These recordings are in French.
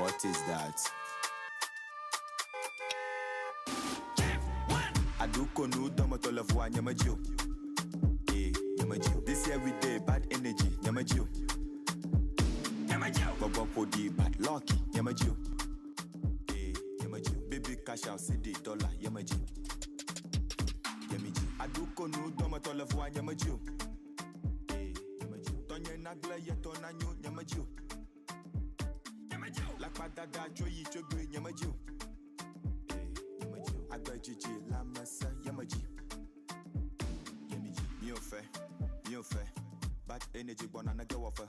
What is that? Aduko no domoto la voix nyamajo. Eh, nyamajo. This year we day bad energy, nyamajo. Nyamajo. Bobo podi bad lucky, nyamajo. Eh, nyamajo. Baby cash out CD dollar, nyamajo. Nyamajo. Aduko no domoto la voix nyamajo. Eh, nyamajo. Tonye nagla yeto nanyo nyamajo. La patata choyi chogwe nyamajo. Agbajiji la massa yamaji. Mi ò fẹ́. Bad energy banana go offer.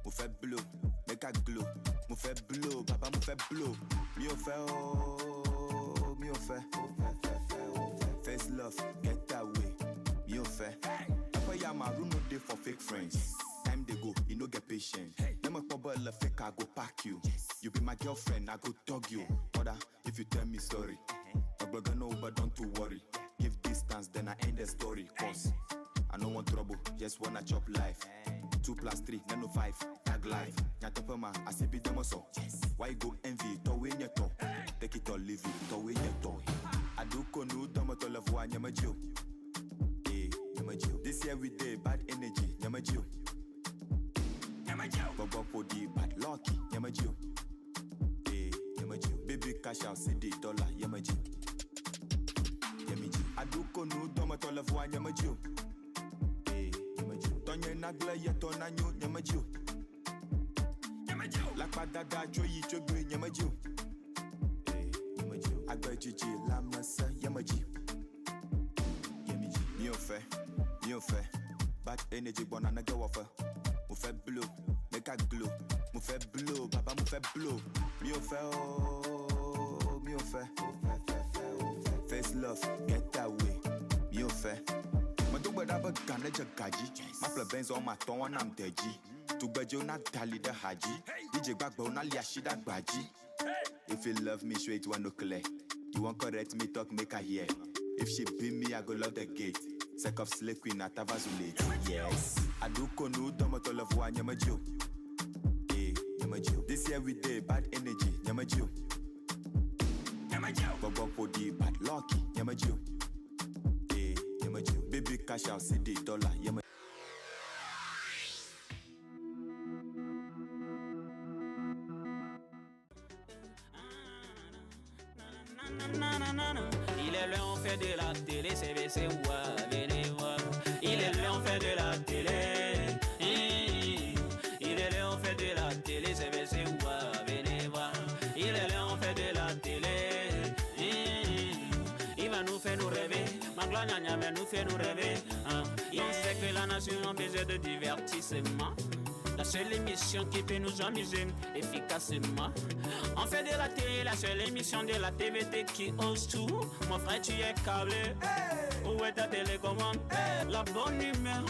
Mo fẹ́ blow, make a glow. Mo fẹ́ blow, baba mo fẹ́ blow. Mi ò fẹ́. Face love, get away. Mi ò fẹ́. Papa ya my room no dey for fake friends. Time they go, you no get patient. Never bubble a fake, I go pack you. You be my girlfriend, I go dog you. Mother, if you tell me sorry, I'm gonna know, but don't to worry. Give distance, then I end the story. Cause I don't want trouble, just wanna chop life. 2 + 3, none of 5, tag life. Nyatopema, I say be them so. Why go envy, to win your toe? Take it or leave it, to win your toe. I do conu, tomato love, one yamajo. Eh, yamajo. This year we day bad energy, yamajo. Bobo podi bad lucky, yamajo. Eh, yamajo. Baby cash out CD dollar, yamajo. Yamajo. Aduko no tomato la voix yamajo. Eh, yamajo. Tonye nagla yeto nanyo yamajo. Yamajo. La patata choyi chogwe yamajo. Eh, yamajo. Agbajiji la massa yamajo. Yamajo. Mi ò fẹ́. Bad energy banana go offer. Mo fẹ́ blow, make a glow. Mo fẹ́ blow, baba mo fẹ́ blow. Mi ò fẹ́. Face love, get away. Mi ò fẹ́. Mo tó gbọ́dọ̀ bá gànà jẹ gàjí. Má flẹ̀ Benz on my tongue when I'm deji. To gbẹ́jọ́ na dali da haji. DJ gbàgbọ́ na lè àṣídà gbàjí. If you love me straight, one no clear. You won't correct me, talk make her hear. If she beat me, I go lock the gate. Sec of slave queen at Tavazulate. Yes. I do conu tomato love one nyamajo. Eh, nyamajo. This year we day bad energy, nyamajo. Bobo podi bad lucky, nyamajo. Eh, nyamajo. Baby cash out CD dollar, nyamajo. Il est là, on fait de la télé, c'est moi, venez voir. Il est là, on fait de la télé. Il est là, on fait de la télé, c'est moi, venez voir. Il est là, on fait de la télé. Il va nous faire nous rêver. Magloire mais nous fait nous rêver. On sait que la nation a besoin de divertissement. La seule émission qui peut nous amuser efficacement. On fait de la télé, la seule émission de la TVT qui ose tout. Mon frère, tu es câblé. Où est ta télécommande? La bonne humeur.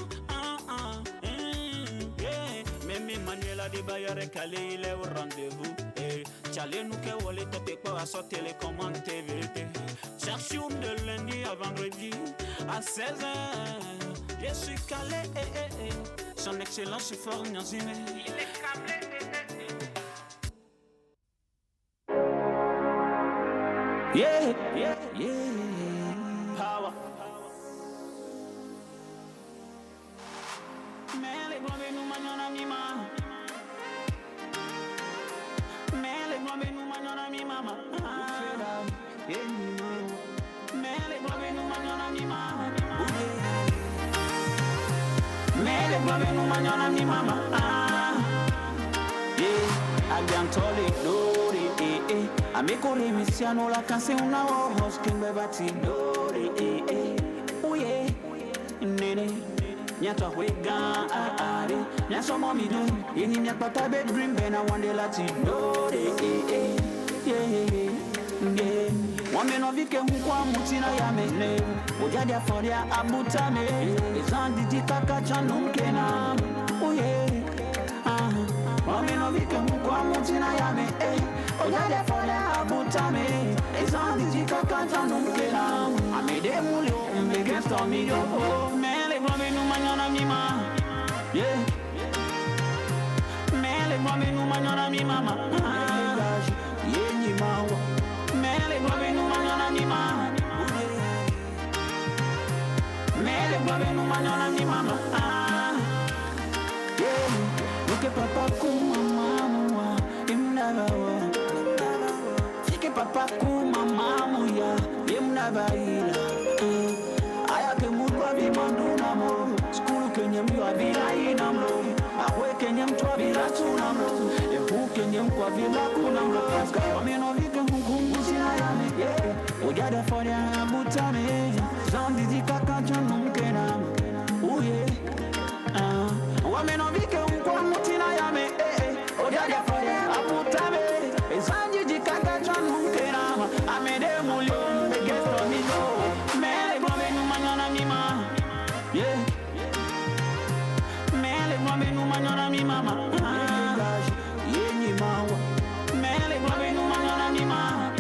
Même Emmanuel a des bailleurs calé, il est au rendez-vous. Tchallé nous que wole topé quoi à sa télécommande TVT. Cherchons de lundi à vendredi à 16h. Je suis calé. Son excellence est fort Nyanzime. Il est câblé. Yeah. Power. Mais les grands nous manions à mi-ma. Mais les grands nous manions à mi-mama. Mais les grands nous manions à mi-ma. Mais les grands nous manions à mi-mama. Agantole dori amekore misiano la kanse una ojos que me bati dori oye nene nyato wega are nyaso mommy do ini nyakpata bedroom bena wande lati dori Wame no vike mkwa mutina ya mene Ojadi aforia abutame Ezandi jikaka chanumkena oye Wame no vike mkwa mutina ya mene Ojadi aforia abutame Ezandi jikaka chanumkena Amede mulio mbege stormy yo Mele wame no manyana mima Mele wame no manyana mima mawa. Mele globe no manyana ni mama. Mele globe no manyana ni mama. Yeah, look at papa kuma mama, imnagawa. Fike papa kuma mama ya, imnagaila. Ayake mudwa bimandu namo, skulu kenye mwa bila inamlo. Awe kenye mtwa bila tunamlo. Ebu kenye mkwa bila kunamlo. Wameno vike mkungu sina yame. Ujade fode abutame. Zondi zikaka chonu mkenam. Uye. Wameno vike mkwa mutina yame. Ujade fode abutame. Zondi zikaka chonu mkenam. Amede mulio mbegesto mizo. Mele globe numanyana mima. Yeah. Mele globe numanyana mi mama. Yenye mawa. Mele globe numanyana mi mama.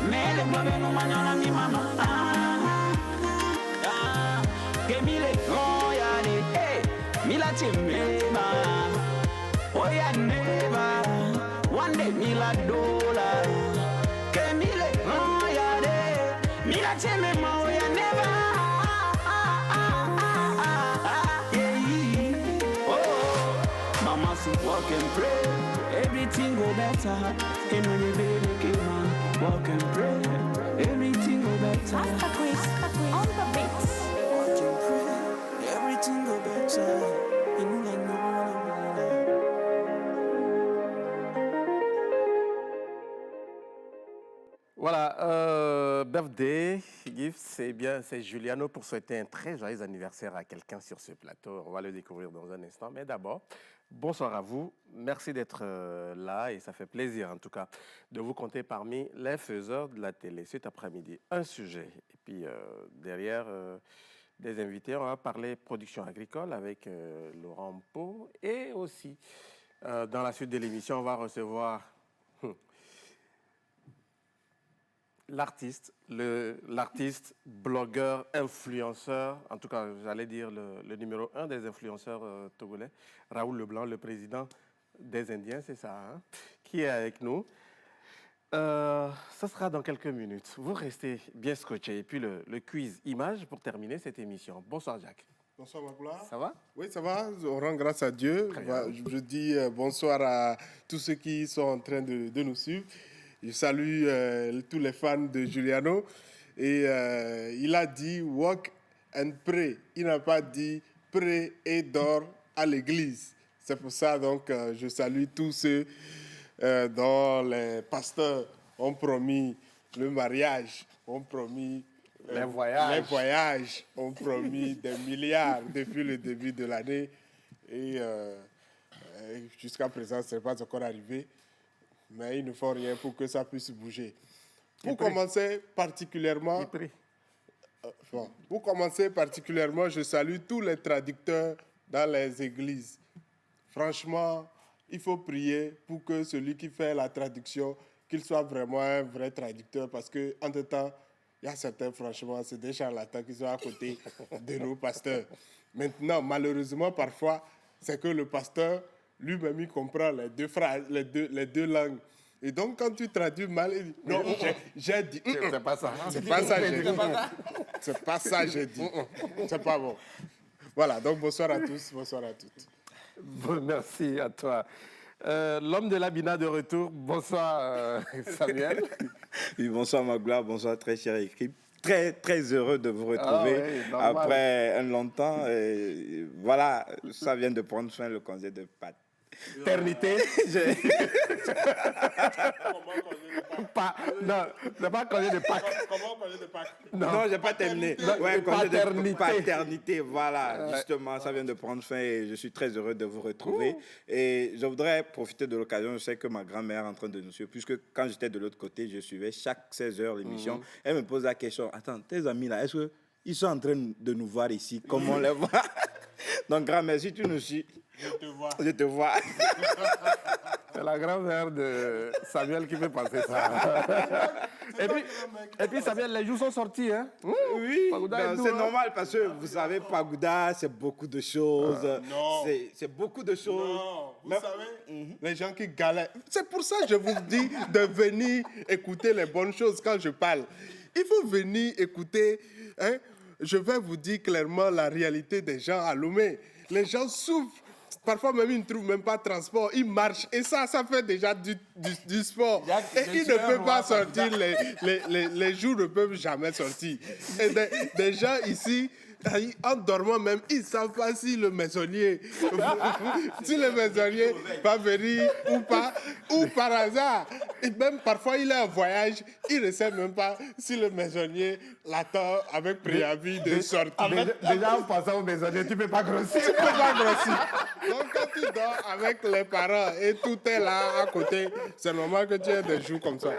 Mele globe numanyana mi mama. Kemile oyane. Mila chimeba. Oya neba. One day mila dollar. Kemile oyane. Mila chimeba oya neba. Mama sit walk and pray, everything go better. And when you baby came on, walk and pray, everything go better. Master Chris on the beats. Walk and pray, everything go better. And you like no Voilà, birthday gift, c'est Juliano pour souhaiter un très joyeux anniversaire à quelqu'un sur ce plateau. On va le découvrir dans un instant. Mais d'abord, bonsoir à vous. Merci d'être là et ça fait plaisir en tout cas de vous compter parmi les faiseurs de la télé cet après-midi. Un sujet et puis derrière des invités, on va parler production agricole avec Laurent Pau et aussi dans la suite de l'émission, on va recevoir l'artiste, blogueur, influenceur, en tout cas, j'allais dire le numéro 1 des influenceurs togolais, Raoul Leblanc, le président des Indiens, c'est ça, hein, qui est avec nous. Ça sera dans quelques minutes. Vous restez bien scotchés. Et puis le quiz image pour terminer cette émission. Bonsoir, Jacques. Bonsoir, Makoula. Ça va? Oui, ça va. On rend grâce à Dieu. Je dis bonsoir à tous ceux qui sont en train de nous suivre. Je salue tous les fans de Juliano. Et il a dit walk and pray. Il n'a pas dit pray et dors à l'église. C'est pour ça donc je salue tous ceux dont les pasteurs ont promis le mariage, ont promis les voyages, ont promis des milliards depuis le début de l'année. Et jusqu'à présent, ce n'est pas encore arrivé. Mais ils ne font rien pour que ça puisse bouger. Pour commencer particulièrement, je salue tous les traducteurs dans les églises. Franchement, il faut prier pour que celui qui fait la traduction, qu'il soit vraiment un vrai traducteur, parce qu'entre-temps, il y a certains, franchement, c'est des charlatans qui sont à côté de nos pasteurs. Maintenant, malheureusement, parfois, c'est que le pasteur lui-même, il comprend les deux langues. Et donc, quand tu traduis mal, il dit, non, j'ai dit. C'est pas ça. C'est pas ça, j'ai dit. C'est pas ça, j'ai dit. C'est pas bon. Voilà, donc bonsoir à tous, bonsoir à toutes. Bon, merci à toi. L'homme de l'Abina de retour. Bonsoir, Samuel. Oui, bonsoir, Magla. Bonsoir, très cher équipe. Très, très heureux de vous retrouver après un long temps. Et voilà, ça vient de prendre fin le congé de paternité. Non, c'est pas congé de Pâques. Comment congé de Pâques? Non, j'ai pas terminé. Ouais, congé de paternité, voilà. Justement, ça vient de prendre fin et je suis très heureux de vous retrouver. Et je voudrais profiter de l'occasion. Je sais que ma grand-mère est en train de nous suivre, puisque quand j'étais de l'autre côté, je suivais chaque 16 heures l'émission. Elle me pose la question, attends, tes amis là, est-ce qu'ils sont en train de nous voir ici? Comment on les voit? Donc, grand-mère, si tu nous suis, je te vois. C'est la grand-mère de Samuel qui fait passer ça. et puis Samuel, les jours sont sortis. Hein? Oui, Pagoda ben, et tout, c'est hein. normal parce que vous savez, Pagoda, c'est beaucoup de choses. non. C'est beaucoup de choses. Non, vous Mais- savez, les gens qui galèrent. C'est pour ça que je vous dis de venir écouter les bonnes choses quand je parle. Il faut venir écouter. Hein. Je vais vous dire clairement la réalité des gens à Lomé. Les gens souffrent. Parfois même, ils ne trouvent même pas de transport. Ils marchent. Et ça fait déjà du sport. Et ils ne peuvent pas sortir. Les jours ne peuvent jamais sortir. Et des gens ici, en dormant même, ils ne savent pas si le maisonnier va venir ou pas, ou par hasard. Et même parfois, il est en voyage, il ne sait même pas si le maisonnier l'attend avec préavis de sortir. Déjà, en passant au maisonnier, tu ne peux pas grossir. Tu peux pas grossir. Donc, quand tu dors avec les parents et tout est là à côté, c'est normal que tu aies des jours comme ça.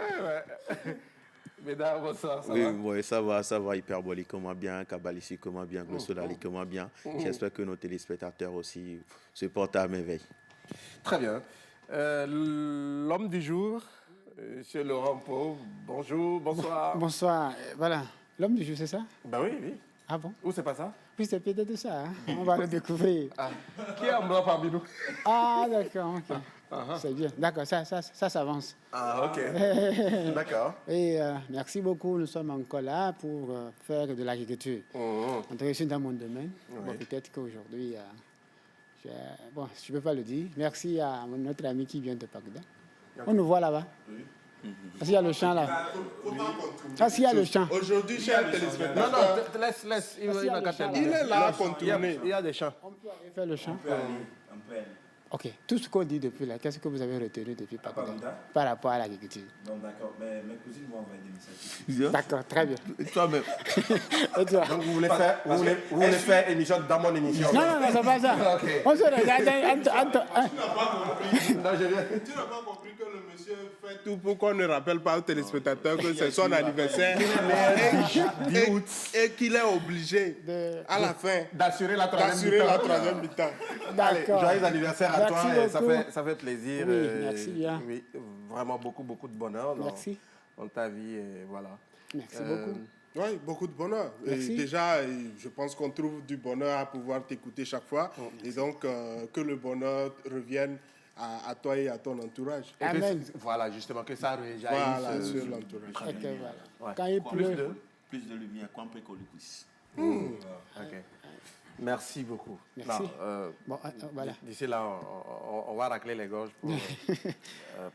Mesdames, bonsoir, ça Oui, va? ouais, ça va, hyperboliquement bien, kabbalistiquement bien, glossolaliquement bien. J'espère que nos téléspectateurs aussi se portent à merveille. Très bien. L'homme du jour, M. Laurent Pau, bonjour, bonsoir. Bonsoir. Voilà. L'homme du jour, c'est ça? Ben oui, oui. Ah bon? Ou c'est pas ça? Oui, c'est peut-être ça. Hein? On va le découvrir. Ah. Qui est en blanc parmi nous? Ah, d'accord. Ok. C'est bien. D'accord, ça s'avance. Ah, ok. D'accord. Et merci beaucoup. Nous sommes encore là pour faire de l'agriculture. En tout cas, je suis dans mon domaine. Bon, peut-être qu'aujourd'hui, bon, je ne peux pas le dire. Merci à notre ami qui vient de Pagoda. On nous voit là-bas. Parce qu'il y a le champ là. Ah, s'il y a le champ. Aujourd'hui, cher téléspectateur, Non, laisse. Il y a n'a qu'à le chat, terminer. il est là à Il y contourner. a des champs. On peut aller faire le champ. Ok. Tout ce qu'on dit depuis là, qu'est-ce que vous avez retenu depuis Pagoda par rapport à l'agriculture? Non, d'accord, mais mes cousines vont envoyer des messages. D'accord, très bien. Toi-même. Et toi? Donc, vous voulez faire émission dans mon émission? Non, c'est pas ça. Ok. On se regarde. Non, je viens. Tu n'as pas compris que le monsieur fait tout pour qu'on ne rappelle pas aux téléspectateurs que c'est son anniversaire et qu'il est obligé, à la fin, D'assurer la troisième mi-temps. D'accord. Joyeux anniversaire à Merci toi. Et beaucoup. ça fait plaisir. Oui, merci bien. Oui, vraiment beaucoup de bonheur Merci. dans ta vie. Et voilà. Merci beaucoup. Oui, beaucoup de bonheur. Et Merci. déjà, je pense qu'on trouve du bonheur à pouvoir t'écouter chaque fois. Et donc, que le bonheur revienne à toi et à ton entourage. Et que- Amen. voilà, justement, que ça rejaillisse. Voilà, sur l'entourage. Ok, voilà. Ouais. Quand il pleut. Plus de lumière, qu'on peut qu'on le puisse. Ok. Merci beaucoup. Merci. Non, Bon, voilà. D'ici là, on va racler les gorges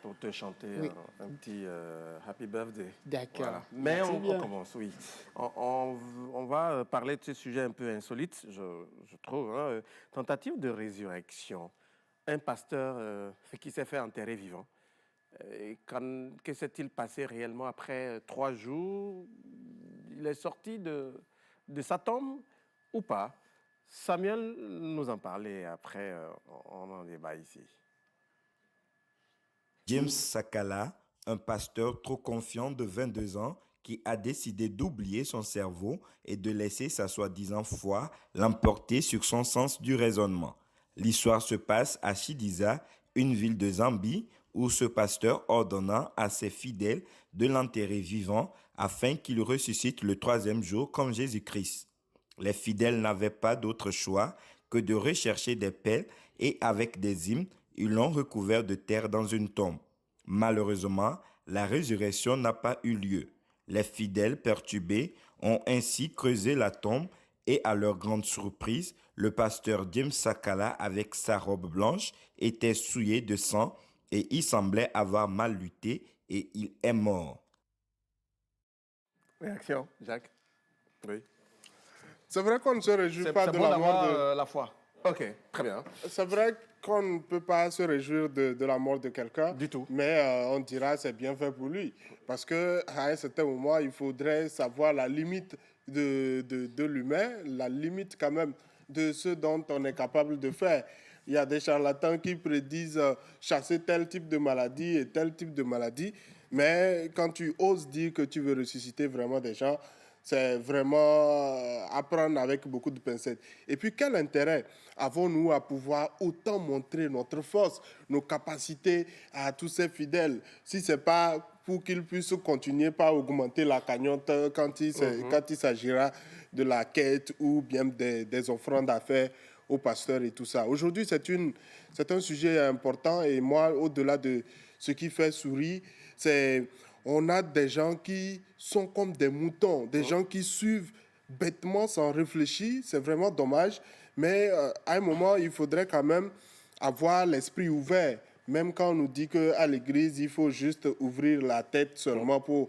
pour te chanter un petit Happy Birthday. D'accord. Voilà. Mais Merci on bien. commence, oui. On va parler de ce sujet un peu insolite, je trouve. Hein. Tentative de résurrection. Un pasteur qui s'est fait enterrer vivant. Que s'est-il passé réellement après 3 jours? Il est sorti de sa tombe ou pas? Samuel nous en parlait après, on en débat ici. James Sakala, un pasteur trop confiant de 22 ans qui a décidé d'oublier son cerveau et de laisser sa soi-disant foi l'emporter sur son sens du raisonnement. L'histoire se passe à Chidiza, une ville de Zambie, où ce pasteur ordonna à ses fidèles de l'enterrer vivant afin qu'il ressuscite le 3e jour comme Jésus-Christ. Les fidèles n'avaient pas d'autre choix que de rechercher des pelles et avec des hymnes, ils l'ont recouvert de terre dans une tombe. Malheureusement, la résurrection n'a pas eu lieu. Les fidèles perturbés ont ainsi creusé la tombe et à leur grande surprise, le pasteur James Sakala avec sa robe blanche était souillé de sang et il semblait avoir mal lutté et il est mort. Réaction, Jacques? Oui. C'est vrai qu'on ne se réjouit pas C'est de bon la mort d'avoir de... la foi. Ok, très bien. C'est vrai qu'on ne peut pas se réjouir de la mort de quelqu'un. Du tout. Mais on dira c'est bien fait pour lui. Parce qu'à un certain moment, il faudrait savoir la limite de l'humain, la limite quand même de ce dont on est capable de faire. Il y a des charlatans qui prédisent chasser tel type de maladie et tel type de maladie. Mais quand tu oses dire que tu veux ressusciter vraiment des gens, C'est vraiment à prendre avec beaucoup de pincettes. Et puis, quel intérêt avons-nous à pouvoir autant montrer notre force, nos capacités à tous ces fidèles, si ce n'est pas pour qu'ils puissent continuer par augmenter la cagnotte quand il s'agira de la quête ou bien des offrandes à faire aux pasteurs et tout ça. Aujourd'hui, c'est un sujet important et moi, au-delà de ce qui fait sourire, c'est on a des gens qui sont comme des moutons, des gens qui suivent bêtement sans réfléchir. C'est vraiment dommage, mais à un moment, il faudrait quand même avoir l'esprit ouvert. Même quand on nous dit qu'à l'église, il faut juste ouvrir la tête seulement pour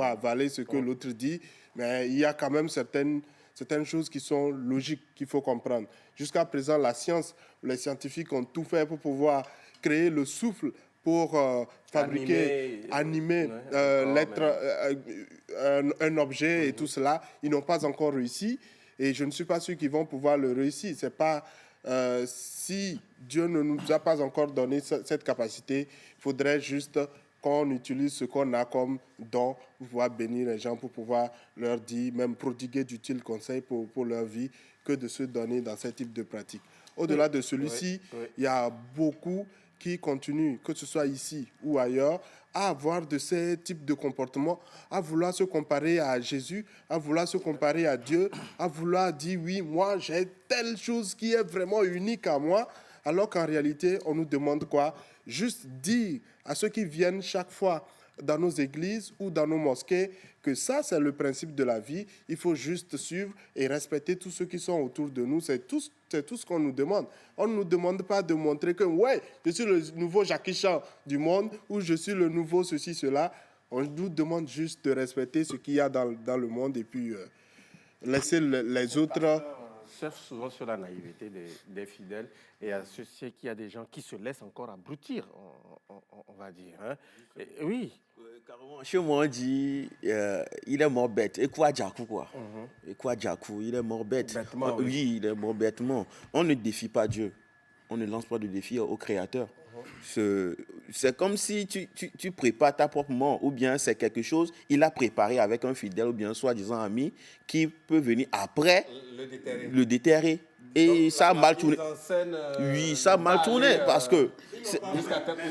avaler ce que l'autre dit, mais il y a quand même certaines choses qui sont logiques qu'il faut comprendre. Jusqu'à présent, la science, les scientifiques ont tout fait pour pouvoir créer le souffle pour animer un objet et tout cela. Ils n'ont pas encore réussi et je ne suis pas sûr qu'ils vont pouvoir le réussir. C'est pas, si Dieu ne nous a pas encore donné cette capacité, il faudrait juste qu'on utilise ce qu'on a comme don pour pouvoir bénir les gens, pour pouvoir leur dire, même prodiguer d'utiles conseils pour leur vie, que de se donner dans ce type de pratique. Au-delà de celui-ci, il y a beaucoup qui continuent, que ce soit ici ou ailleurs, à avoir de ces types de comportements, à vouloir se comparer à Jésus, à vouloir se comparer à Dieu, à vouloir dire, oui, moi, j'ai telle chose qui est vraiment unique à moi, alors qu'en réalité, on nous demande quoi? Juste dire à ceux qui viennent chaque fois dans nos églises ou dans nos mosquées que ça, c'est le principe de la vie. Il faut juste suivre et respecter tous ceux qui sont autour de nous. C'est tout ce qu'on nous demande. On ne nous demande pas de montrer que, ouais, je suis le nouveau Jackie Chan du monde ou je suis le nouveau ceci, cela. On nous demande juste de respecter ce qu'il y a dans le monde et puis laisser les autres... Cherche souvent sur la naïveté des fidèles et associer qu'il y a des gens qui se laissent encore abrutir, on va dire. Hein. Oui. Chez moi, on dit il est mort bête. Et quoi, Djakou, quoi? Et quoi, Djakou? Il est mort bête. Bêtement, oui, il est mort bêtement. On ne défie pas Dieu. On ne lance pas de défi au Créateur. C'est comme si tu prépares ta propre mort, ou bien c'est quelque chose, il a préparé avec un fidèle, ou bien soi-disant ami, qui peut venir après le déterrer. Et donc, ça a mal tourné. Oui, ça a mal tourné parce que...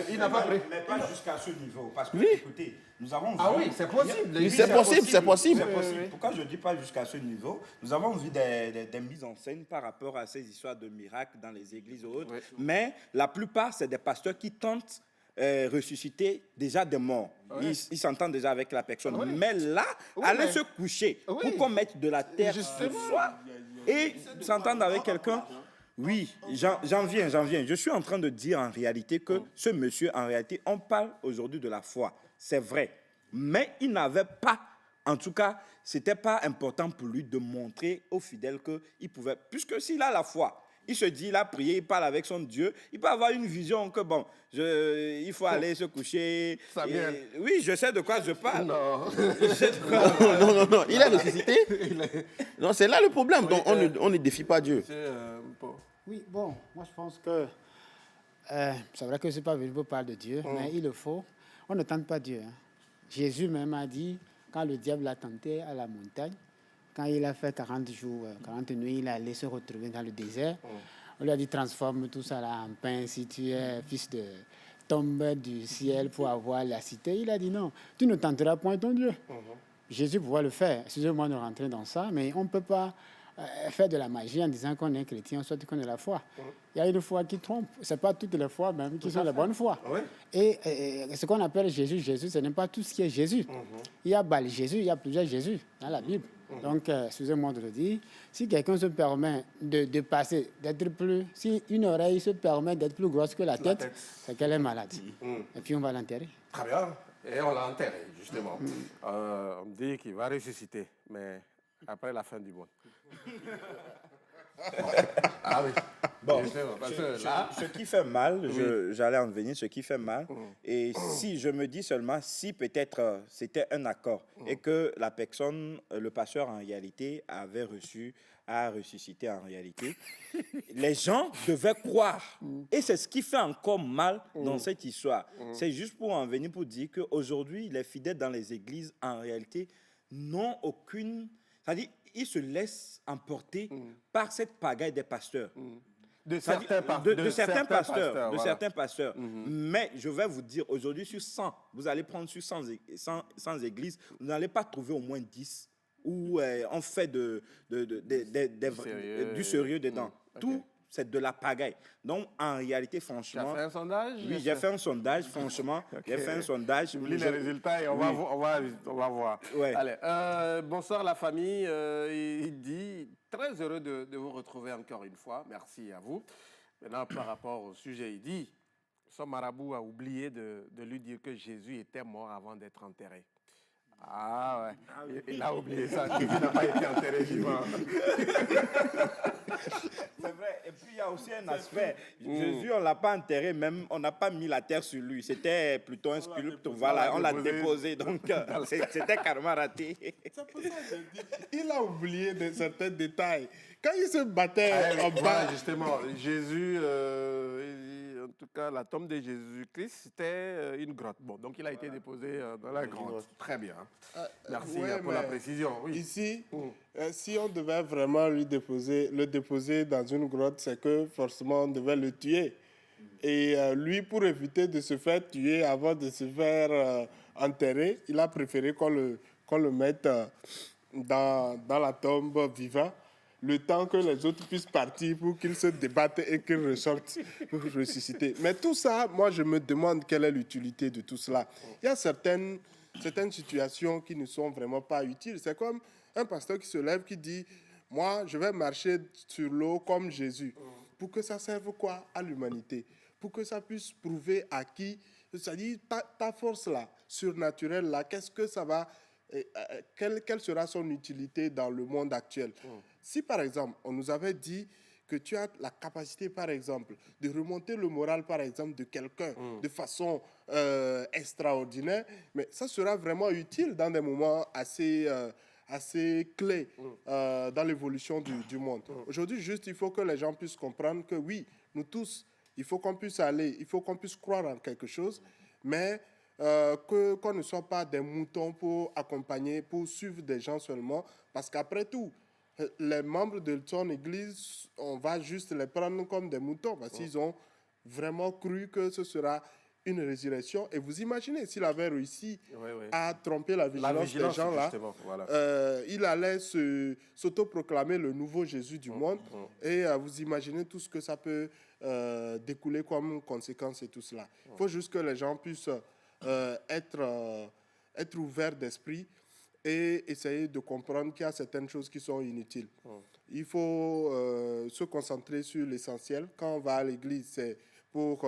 il n'a pas pris. Mais pas jusqu'à ce niveau. Parce que, oui. écoutez, nous avons vu... Ah oui, c'est possible. Oui, c'est possible. C'est possible. Pourquoi je ne dis pas jusqu'à ce niveau? Nous avons vu des mises en scène par rapport à ces histoires de miracles dans les églises ou autres. Oui. Mais la plupart, c'est des pasteurs qui tentent ressusciter déjà des morts. Oui. Ils s'entendent déjà avec la personne. Oui. Mais là, aller se coucher pour qu'on mette de la terre sur soi et s'entendre avec quelqu'un. Oui, j'en viens. Je suis en train de dire en réalité que ce monsieur, en réalité, on parle aujourd'hui de la foi. C'est vrai. Mais il n'avait pas, en tout cas, ce n'était pas important pour lui de montrer aux fidèles qu'il pouvait, puisque s'il a la foi, il se dit, il a prié, il parle avec son Dieu, il peut avoir une vision que, bon, il faut aller se coucher. Oui, je sais de quoi je parle. Non, non, il est ressuscité. Non, c'est là le problème. Donc, on ne défie pas Dieu. Oui, bon, moi je pense que c'est vrai que ce n'est pas venu pour parler de Dieu, mais il le faut. On ne tente pas Dieu. Hein. Jésus même a dit, quand le diable l'a tenté à la montagne, quand il a fait 40 jours, 40 nuits, il est allé se retrouver dans le désert. On lui a dit, transforme tout ça là en pain si tu es fils de... tombe du ciel pour avoir la cité. Il a dit, non, tu ne tenteras point ton Dieu. Jésus pouvait le faire. Excusez-moi de rentrer dans ça, mais on ne peut pas faire de la magie en disant qu'on est chrétien, soit qu'on a la foi. Il y a une foi qui trompe. Ce n'est pas toutes les fois même qui sont la bonne foi. Oui. Et ce qu'on appelle Jésus, ce n'est pas tout ce qui est Jésus. Il y a Jésus, il y a plusieurs Jésus dans la Bible. Donc, excusez-moi de le dire, si quelqu'un se permet de passer, d'être plus... Si une oreille se permet d'être plus grosse que la tête, c'est qu'elle est malade. Et puis on va l'enterrer. Très bien. Et on l'a enterré, justement. On dit qu'il va ressusciter, mais après la fin du monde. Ah oui. Bon, ce qui fait mal, j'allais en venir, ce qui fait mal, et si je me dis seulement, si peut-être c'était un accord et que la personne, le pasteur en réalité avait ressuscité en réalité, les gens devaient croire. Et c'est ce qui fait encore mal dans cette histoire. C'est juste pour en venir pour dire qu'aujourd'hui, les fidèles dans les églises, en réalité, n'ont aucune... C'est-à-dire, ils se laissent emporter par cette pagaille des pasteurs. De certains pasteurs. voilà. Certains pasteurs. Mais je vais vous dire, aujourd'hui, sur 100, vous allez prendre sur 100 églises, vous n'allez pas trouver au moins 10 où on fait du sérieux dedans. Tout, c'est de la pagaille. Donc, en réalité, franchement... Tu as fait un sondage? Oui, j'ai fait un sondage, franchement. J'ai fait un sondage. Je vous lis les résultats et on va voir. Ouais. Allez, bonsoir la famille. Il dit, très heureux de vous retrouver encore une fois. Merci à vous. Maintenant, par rapport au sujet, il dit, son marabout a oublié de lui dire que Jésus était mort avant d'être enterré. Ah ouais, il a oublié ça, qu'il n'a pas été enterré vivant. C'est vrai. Et puis, il y a aussi un aspect. Jésus, on ne l'a pas enterré, même, on n'a pas mis la terre sur lui. C'était plutôt un sculpte. Voilà, on l'a déposé. Donc, c'était carrément raté. C'est pour ça que je dis, il a oublié certains détails. Quand il se battait en bas... Justement, Jésus, en tout cas, la tombe de Jésus-Christ, c'était une grotte. Bon, donc il a été déposé dans la grotte. Très bien. Merci pour la précision. Oui. Ici, si on devait vraiment le déposer dans une grotte, c'est que forcément on devait le tuer. Et lui, pour éviter de se faire tuer avant de se faire enterrer, il a préféré qu'on le mette dans la tombe vivant, le temps que les autres puissent partir pour qu'ils se débattent et qu'ils ressortent pour ressusciter. Mais tout ça, moi, je me demande quelle est l'utilité de tout cela. Il y a certaines situations qui ne sont vraiment pas utiles. C'est comme un pasteur qui se lève, qui dit « Moi, je vais marcher sur l'eau comme Jésus. » Pour que ça serve quoi à l'humanité? Pour que ça puisse prouver à qui, c'est-à-dire ta force-là, surnaturelle-là, qu'est-ce que ça va... Quelle sera son utilité dans le monde actuel? Si, par exemple, on nous avait dit que tu as la capacité, par exemple, de remonter le moral, par exemple, de quelqu'un de façon extraordinaire, mais ça sera vraiment utile dans des moments assez clés dans l'évolution du monde. Aujourd'hui, juste, il faut que les gens puissent comprendre que oui, nous tous, il faut qu'on puisse aller, il faut qu'on puisse croire en quelque chose, mais qu'on ne soit pas des moutons pour accompagner, pour suivre des gens seulement, parce qu'après tout, les membres de ton église, on va juste les prendre comme des moutons, parce qu'ils ont vraiment cru que ce sera une résurrection. Et vous imaginez, s'il avait réussi à tromper la vigilance des gens-là, voilà. Il allait s'autoproclamer le nouveau Jésus du monde. Et vous imaginez tout ce que ça peut découler comme conséquence et tout cela. Il faut juste que les gens puissent être ouverts d'esprit et essayer de comprendre qu'il y a certaines choses qui sont inutiles. Il faut se concentrer sur l'essentiel. Quand on va à l'église, c'est pour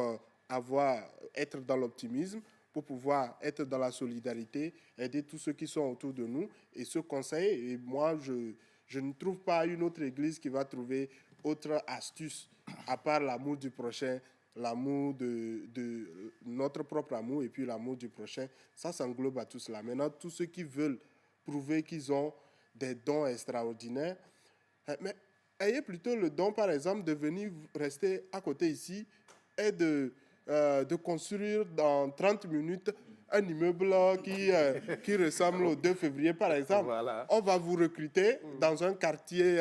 être dans l'optimisme, pour pouvoir être dans la solidarité, aider tous ceux qui sont autour de nous et se conseiller. Et moi, je ne trouve pas une autre église qui va trouver autre astuce à part l'amour du prochain, l'amour de notre propre amour et puis l'amour du prochain. Ça s'englobe à tout cela. Maintenant, tous ceux qui veulent prouver qu'ils ont des dons extraordinaires, mais ayez plutôt le don, par exemple, de venir rester à côté ici et de construire dans 30 minutes un immeuble qui ressemble au 2 février, par exemple. Voilà. On va vous recruter dans un quartier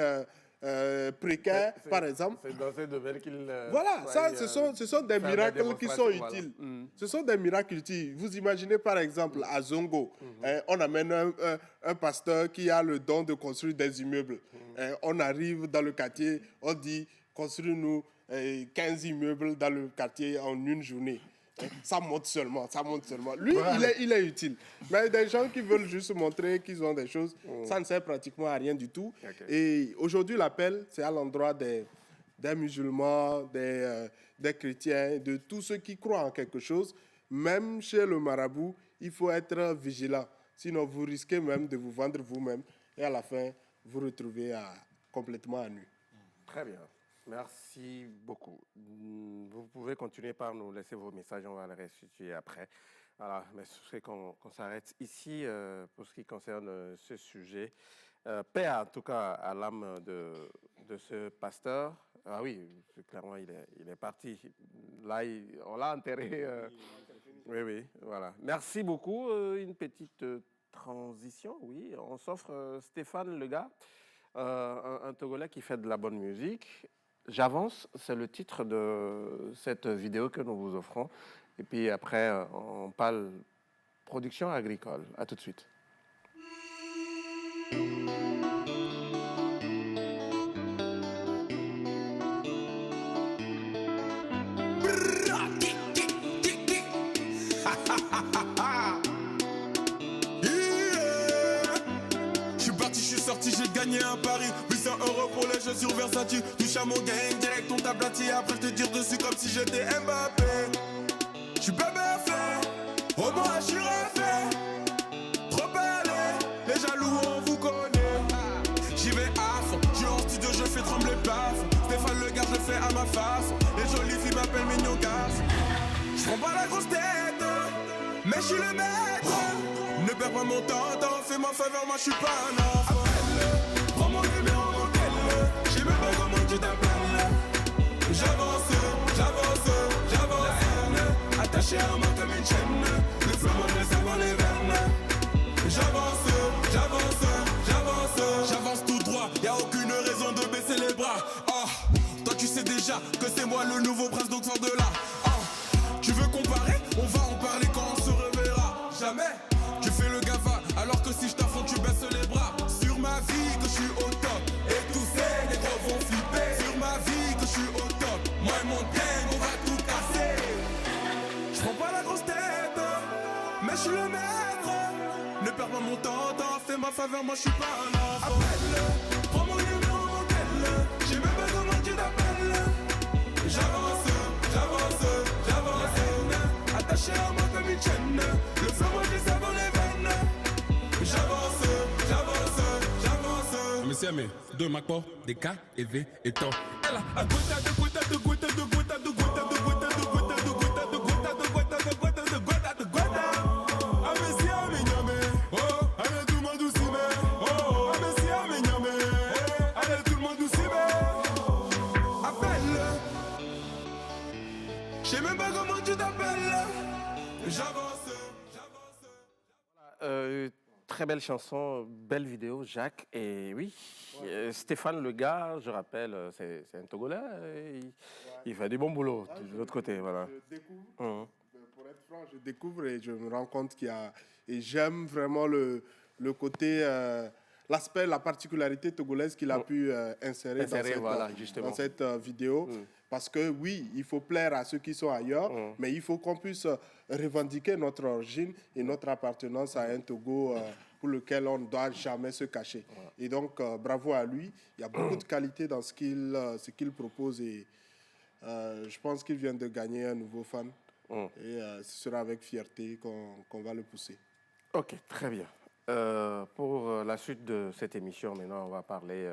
précaire, par exemple. C'est dans ces domaines qu'il... Voilà, ce sont des miracles qui sont utiles. Ce sont des miracles utiles. Vous imaginez, par exemple, à Zongo, on amène un pasteur qui a le don de construire des immeubles. On arrive dans le quartier, on dit, construis-nous 15 immeubles dans le quartier en une journée. Ça monte seulement. Lui, il est utile. Mais des gens qui veulent juste montrer qu'ils ont des choses, ça ne sert pratiquement à rien du tout. Okay. Et aujourd'hui, l'appel, c'est à l'endroit des musulmans, des chrétiens, de tous ceux qui croient en quelque chose. Même chez le marabout, il faut être vigilant. Sinon, vous risquez même de vous vendre vous-même et à la fin, vous retrouvez complètement à nu. Très bien. Merci beaucoup. Vous pouvez continuer par nous laisser vos messages, on va les restituer après. Voilà, mais ce serait qu'on s'arrête ici pour ce qui concerne ce sujet. Paix en tout cas à l'âme de ce pasteur. Ah oui, clairement il est parti. Là, on l'a enterré. Oui, voilà. Merci beaucoup. Une petite transition, oui. On s'offre Stéphane Lega, un Togolais qui fait de la bonne musique. J'avance, c'est le titre de cette vidéo que nous vous offrons. Et puis après, on parle production agricole. À tout de suite. J'ai gagné un pari, 800 € pour les jeux sur Versace. Touche à mon game, direct on t'a aplati. Après je te tire dessus comme si j'étais Mbappé. J'suis bébé fait, au moins j'suis refait. Trop belle, les jaloux on vous connaît. J'y vais à fond, j'suis en studio, je fais trembler paf. Stéphane le gars, je le fais à ma face. Les jolies filles m'appellent mignon garce. J'prends pas la grosse tête, mais j'suis le maître. Ne perds pas mon temps, fais-moi faveur, moi j'suis pas un enfant. Prends mon numéro, mon tel. J'ai même pas comment tu t'appelles. J'avance, j'avance, j'avance. Attaché à moi comme une chaîne. Le flow me laisse avant les veines. J'avance, j'avance, j'avance. J'avance tout droit, y'a aucune raison de baisser les bras. Oh, toi tu sais déjà que c'est moi le nouveau prince, donc sors de là. Oh, tu veux comparer? On va en parler quand on se reverra. Jamais. Tu fais le gava, alors que si je t'affronte, tu baisses les bras. Sur ma vie que je suis au top, et tous ces négros vont flipper. Sur ma vie que je suis au top, moi et mon gang, on va tout casser. Je prends pas la grosse tête, mais je suis le maître. Ne perds pas mon temps, fais ma faveur, moi je suis pas un enfant. Appelle-le, prends mon numéro, mon tel. J'ai même pas comment tu t'appelles. J'avance, j'avance, j'avance. Attaché à moi comme une chaîne. Le flow, moi je les avant les veines. J'avance, j'avance, j'avance. Mais c'est mes deux MacBook, des K, et V et Top. Elle a goutta de goutta de goutta de goutta de goutta de goutta de goutta de goutta de goutta de goutta de goutta de goutta de goutta. Ah mais si ah mais nyame, oh, allez tout le monde aussi mais, oh, ah mais si ah mais nyame, allez tout le monde aussi mais. Appelle-le. J'sais même pas comment tu t'appelles. J'avance, j'avance. Très belle chanson, belle vidéo, Jacques. Et oui, Stéphane le gars, je rappelle, c'est un Togolais. Il fait du bon boulot de l'autre côté. Voilà. Je découvre, pour être franc, je découvre et je me rends compte qu'il y a... Et j'aime vraiment le côté, l'aspect, la particularité togolaise qu'il a pu insérer dans cette vidéo. Parce que oui, il faut plaire à ceux qui sont ailleurs, mais il faut qu'on puisse revendiquer notre origine et notre appartenance à un Togo pour lequel on ne doit jamais se cacher. Et donc, bravo à lui. Il y a beaucoup de qualité dans ce qu'il propose et je pense qu'il vient de gagner un nouveau fan. Et ce sera avec fierté qu'on va le pousser. Ok, très bien. Pour la suite de cette émission, maintenant, on va parler...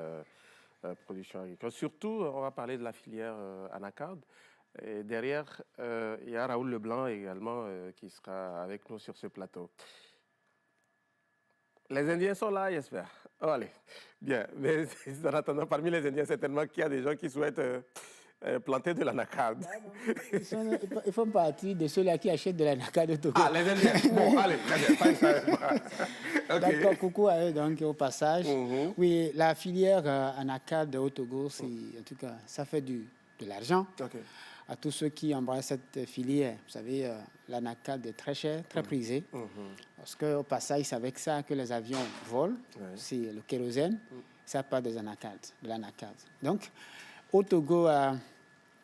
production agricole. Surtout, on va parler de la filière anacarde. Et derrière, il y a Raoul Leblanc également qui sera avec nous sur ce plateau. Les Indiens sont là, j'espère. Oh, allez, bien. Mais en attendant, parmi les Indiens, certainement qu'il y a des gens qui souhaitent planter de l'anacarde. Ils font partie de ceux-là qui achètent de l'anacarde au Togo. Ah, les Indiens. Bon, allez, très bien. Okay. D'accord, coucou à eux, donc, au passage. Oui, la filière anacarde au Togo, en tout cas, ça fait de l'argent. À tous ceux qui embrassent cette filière. Vous savez, l'anacarde est très cher, très prisé. Parce qu'au passage, c'est avec ça que les avions volent. C'est le kérosène. Ça part de l'anacarde. Donc, au Togo,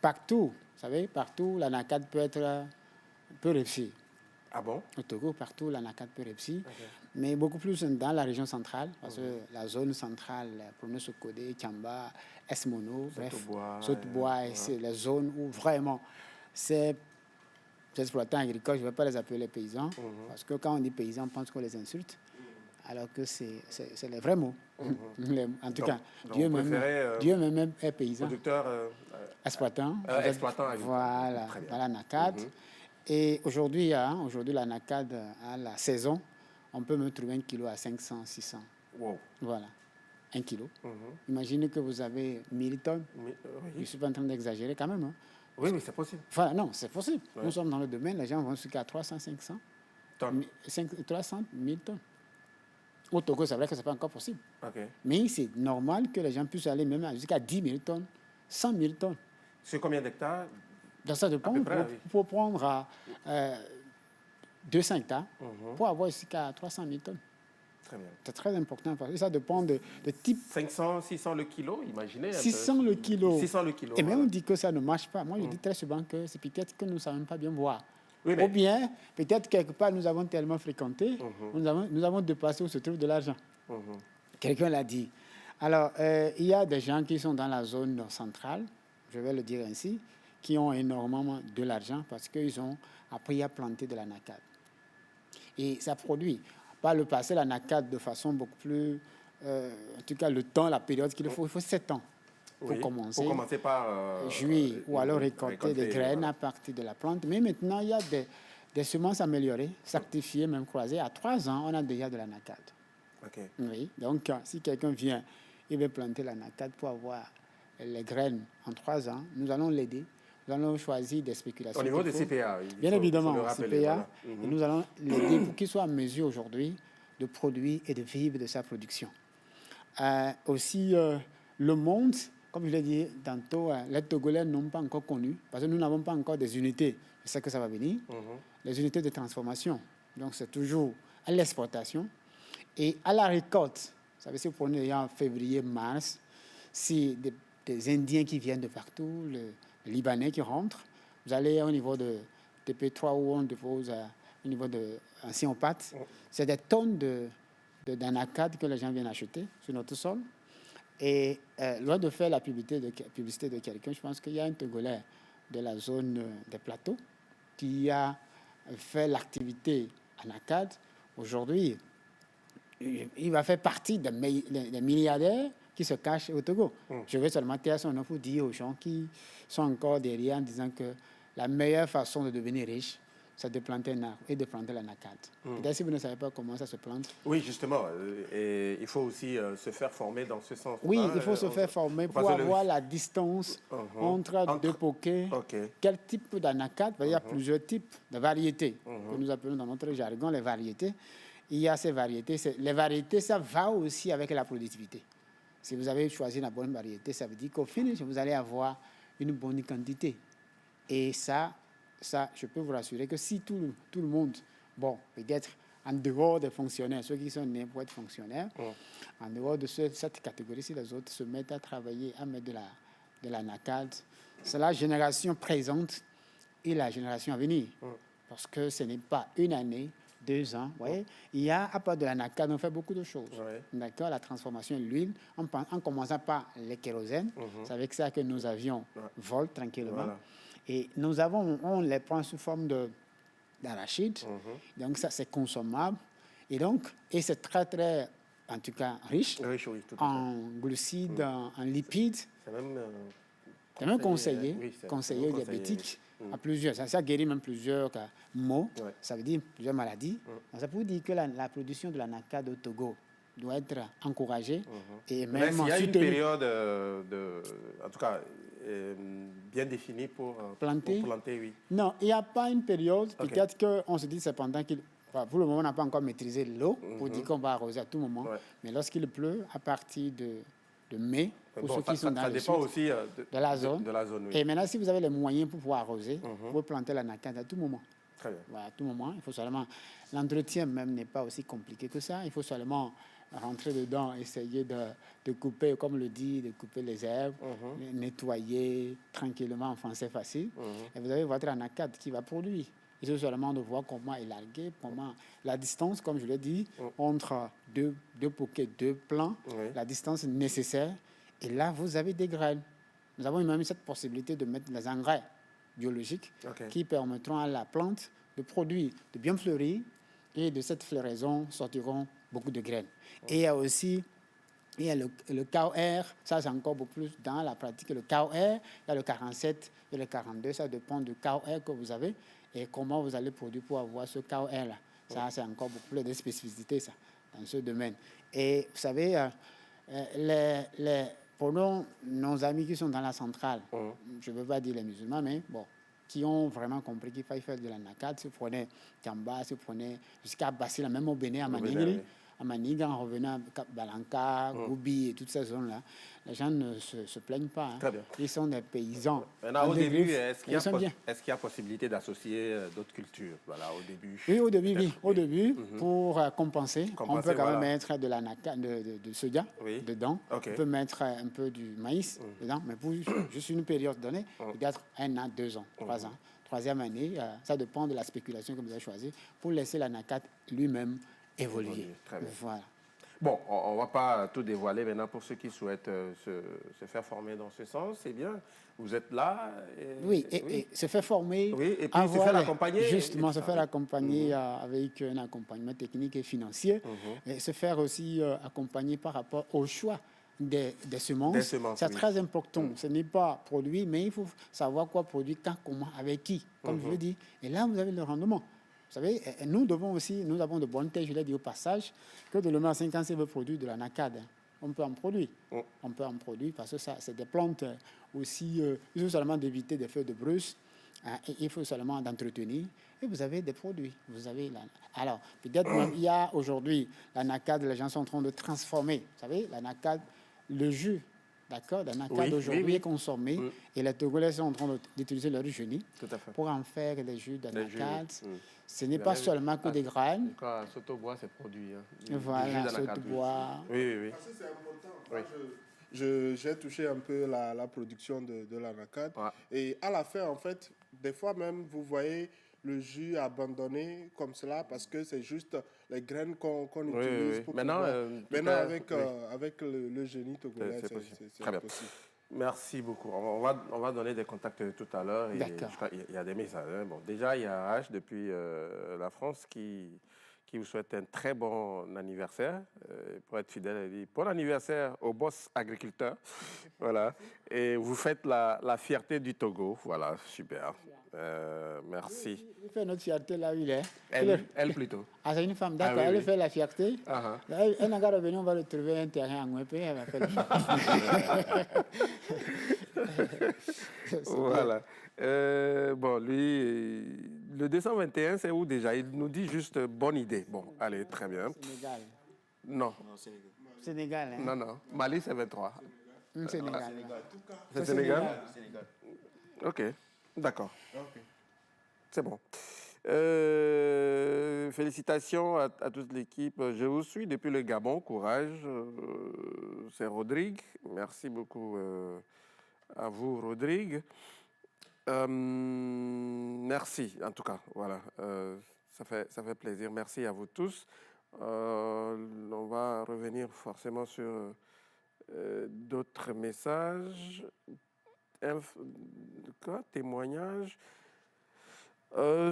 partout, vous savez, partout, l'anacarde peut réussir. Ah bon? Au Togo, partout, l'anacarde peut réussir. Mais beaucoup plus dans la région centrale, parce que la zone centrale, Prono-Sokode, Tchamba, Esmono, bref, Sotobois, c'est les zones où vraiment, c'est les exploitants agricoles, je ne vais pas les appeler les paysans, parce que quand on dit paysans, on pense qu'on les insulte, alors que c'est les vrais mots. En tout cas, Dieu même est paysan. Producteur, exploitant. Exploitant agricole. Voilà, dans l'anacarde. Et aujourd'hui, l'anacarde, à la saison, on peut me trouver 1 kilo à 500, 600. Wow. Voilà, 1 kilo. Imaginez que vous avez 1000 tonnes. Je ne suis pas en train d'exagérer quand même. Hein. Oui, mais c'est possible. Enfin, non, c'est possible. Nous sommes dans le domaine, les gens vont jusqu'à 300, 500. Tonnes. 300, 1000 tonnes. Au Togo, c'est vrai que ce n'est pas encore possible. OK. Mais c'est normal que les gens puissent aller même jusqu'à 10 000 tonnes, 100 000 tonnes. Sur combien d'hectares? Donc ça dépend. À peu près, oui. Pour prendre 200 hectares, pour avoir jusqu'à 300 000 tonnes. Très bien. C'est très important parce que ça dépend de type. 500, 600 le kilo, imaginez. 600 le kilo. 600 le kilo. Et même on dit que ça ne marche pas. Moi, je dis très souvent que c'est peut-être que nous ne savons pas bien voir. Oui, mais- Ou bien, peut-être quelque part, nous avons tellement fréquenté, nous avons dépassé où se trouve de l'argent. Quelqu'un l'a dit. Alors, il y a des gens qui sont dans la zone centrale, je vais le dire ainsi, qui ont énormément de l'argent parce qu'ils ont appris à planter de l'anacade. Et ça produit. Par le passé, l'anacade de façon beaucoup plus... en tout cas, le temps, la période qu'il faut, il faut 7 ans pour Oui, commencer. Pour commencer par... Jouir ou alors récolter des graines voilà. à partir de la plante. Mais maintenant, il y a des semences améliorées, certifiées, même croisées. À 3 ans, on a déjà de l'anacade. OK. Oui. Donc, si quelqu'un vient, il veut planter l'anacade pour avoir les graines en 3 ans, nous allons l'aider. Nous allons choisir des spéculations. Au niveau qu'il des faut. CPA, Bien évidemment, le rappeler, CPA. voilà. Et nous allons l'aider pour qu'il soit en mesure aujourd'hui de produire et de vivre de sa production. Aussi, le monde, comme je l'ai dit tantôt, les Togolais n'ont pas encore connu, parce que nous n'avons pas encore des unités. C'est ça que ça va venir. Les unités de transformation. Donc, c'est toujours à l'exportation. Et à la récolte, vous savez, si vous prenez en février, mars, c'est des Indiens qui viennent de partout, les Libanais qui rentrent. Vous allez au niveau de TP3 où on dépose au niveau de Ancien-Opat. C'est des tonnes d'anacade que les gens viennent acheter sur notre sol. Et loin de faire la publicité de quelqu'un, je pense qu'il y a un Togolais de la zone des plateaux qui a fait l'activité anacade. Aujourd'hui, il va faire partie des milliardaires qui se cachent au Togo. Je vais seulement taire son nom pour dire aux gens qui sont encore derrière en disant que la meilleure façon de devenir riche, c'est de planter un arbre et de planter l'anacade. Peut-être si vous ne savez pas comment ça se plante. Oui, justement. Et il faut aussi se faire former dans ce sens. Oui, il faut se faire former pour avoir la distance entre deux poquets. Quel type d'anacade? Il y a plusieurs types de variétés que nous appelons dans notre jargon les variétés. Il y a ces variétés. Les variétés, ça va aussi avec la productivité. Si vous avez choisi la bonne variété, ça veut dire qu'au finish, vous allez avoir une bonne quantité. Et ça, je peux vous rassurer que si tout le monde, bon, peut-être en dehors des fonctionnaires, ceux qui sont nés pour être fonctionnaires, en dehors de cette catégorie, si les autres se mettent à travailler, à mettre de l'anacade, c'est la génération présente et la génération à venir. Parce que ce n'est pas une année, 2 ans, vous voyez. Il y a, à part de l'anacade, on fait beaucoup de choses. D'accord, la transformation de l'huile, en commençant par le kérosène. C'est avec ça que nos avions volent tranquillement. Voilà. Et on les prend sous forme d'arachide. Donc ça, c'est consommable. Et c'est très, très, en tout cas, riche en glucides, en lipides. C'est même conseillé aux diabétiques. À plusieurs, ça guérit même plusieurs maux, ça veut dire plusieurs maladies. Donc, ça peut dire que la production de l'anacade au Togo doit être encouragée et même il y a une période, en tout cas, bien définie pour planter, oui. Non, il n'y a pas une période. Peut-être qu'on se dit cependant qu'il... Pour le moment, on n'a pas encore maîtrisé l'eau pour dire qu'on va arroser à tout moment. Mais lorsqu'il pleut, à partir de mai, pour ceux qui sont dans le sud, aussi de la zone. Oui. Et maintenant, si vous avez les moyens pour pouvoir arroser, vous pouvez planter l'anacade à tout moment. Très bien. Voilà, à tout moment. Il faut seulement... L'entretien même n'est pas aussi compliqué que ça. Il faut seulement rentrer dedans, essayer de couper, comme le dit, de couper les herbes, nettoyer tranquillement, en français facile. Et vous avez votre anacade qui va produire. Il faut seulement de voir comment élarguer, comment la distance, comme je l'ai dit, entre deux poquets, 2 plants, la distance nécessaire. Et là, vous avez des graines. Nous avons même cette possibilité de mettre des engrais biologiques qui permettront à la plante de produire, de bien fleurir. Et de cette floraison sortiront beaucoup de graines. Et il y a aussi le KOR, ça c'est encore beaucoup plus dans la pratique. Le KOR, il y a le 47 et le 42, ça dépend du KOR que vous avez et comment vous allez produire pour avoir ce KOR-là. Ça, c'est encore beaucoup plus de spécificités, ça, dans ce domaine. Et vous savez, prenons nos amis qui sont dans la centrale, je ne veux pas dire les musulmans, mais bon, qui ont vraiment compris qu'il fallait faire de l'anacade. Si vous prenez Kamba, si vous prenez jusqu'à Basila, même au Bénin, à Maningri, à Maniga, en revenant à Cap Balanca, Goubi et toutes ces zones-là, les gens ne se plaignent pas. Hein. Très bien. Ils sont des paysans. Maintenant, au début, est-ce qu'il ils sont bien. y a possibilité d'associer d'autres cultures? Voilà, au début. Oui, au début, oui. Au début, pour compenser, on peut quand voilà. même mettre de la de soja dedans. Ok. On peut mettre un peu du maïs dedans, mais pour juste une période donnée, peut-être 1 an, 2 ans, 3 ans. Troisième année, ça dépend de la spéculation que vous avez choisie, pour laisser l'anacat lui-même évoluer. Très bien. Voilà. Bon, on ne va pas tout dévoiler maintenant pour ceux qui souhaitent se faire former dans ce sens. C'est bien, vous êtes là. Oui, et se faire former. Oui, et puis se faire accompagner. Justement, se faire accompagner avec un accompagnement technique et financier. Et se faire aussi accompagner par rapport au choix des semences. C'est très important. Ce n'est pas produit, mais il faut savoir quoi produire, quand, comment, avec qui, comme je le dis. Et là, vous avez le rendement. Vous savez, nous avons de bonnes terres, je l'ai dit au passage, que de l'homme à 5 ans, c'est veut produire de la nacade. On peut en produire. On peut en produire parce que ça, c'est des plantes aussi. Il faut seulement d'éviter des feuilles de brousse. Et il faut seulement d'entretenir. Et vous avez des produits. Vous avez alors, peut-être même, il y a aujourd'hui la nacade, les gens sont en train de transformer. Vous savez, la nacade, le jus, d'accord, la nacade aujourd'hui est consommé. Et les Togolais sont en train d'utiliser leur chenille pour en faire des jus de nacade. Ce n'est pas seulement que des graines. Quand Sotobois, c'est produit. Hein. Voilà, Sotobois. Oui. Parce que c'est important. J'ai touché un peu la production de l'anacarde. Et à la fin, en fait, des fois même, vous voyez le jus abandonné comme cela parce que c'est juste les graines qu'on utilise pour maintenant, avec le génie togolais, c'est possible. Merci beaucoup. On va donner des contacts tout à l'heure. Il y a des messages. Hein. Bon, déjà, il y a H depuis la France qui vous souhaite un très bon anniversaire. Pour être fidèle, elle dit bon anniversaire au boss agriculteur. Voilà. Et vous faites la fierté du Togo. Voilà, super. Merci. Il fait notre fierté là où il est. Elle plutôt. Ah, c'est une femme, d'accord. Elle fait la fierté. Uh-huh. Elle n'a qu'à revenir, on va le trouver un terrain à Ngouépé. Elle va faire le Voilà. Bon, lui, le 221, c'est où déjà? Il nous dit juste bonne idée. Bon, allez, très bien. Sénégal. Non. Sénégal. Hein? Non. Mali, c'est 23. Sénégal. C'est Sénégal? Ok, d'accord. C'est bon. Félicitations à toute l'équipe. Je vous suis depuis le Gabon. Courage. C'est Rodrigue. Merci beaucoup à vous, Rodrigue. Merci, en tout cas. Voilà. Ça fait plaisir. Merci à vous tous. On va revenir forcément sur d'autres messages. Témoignages.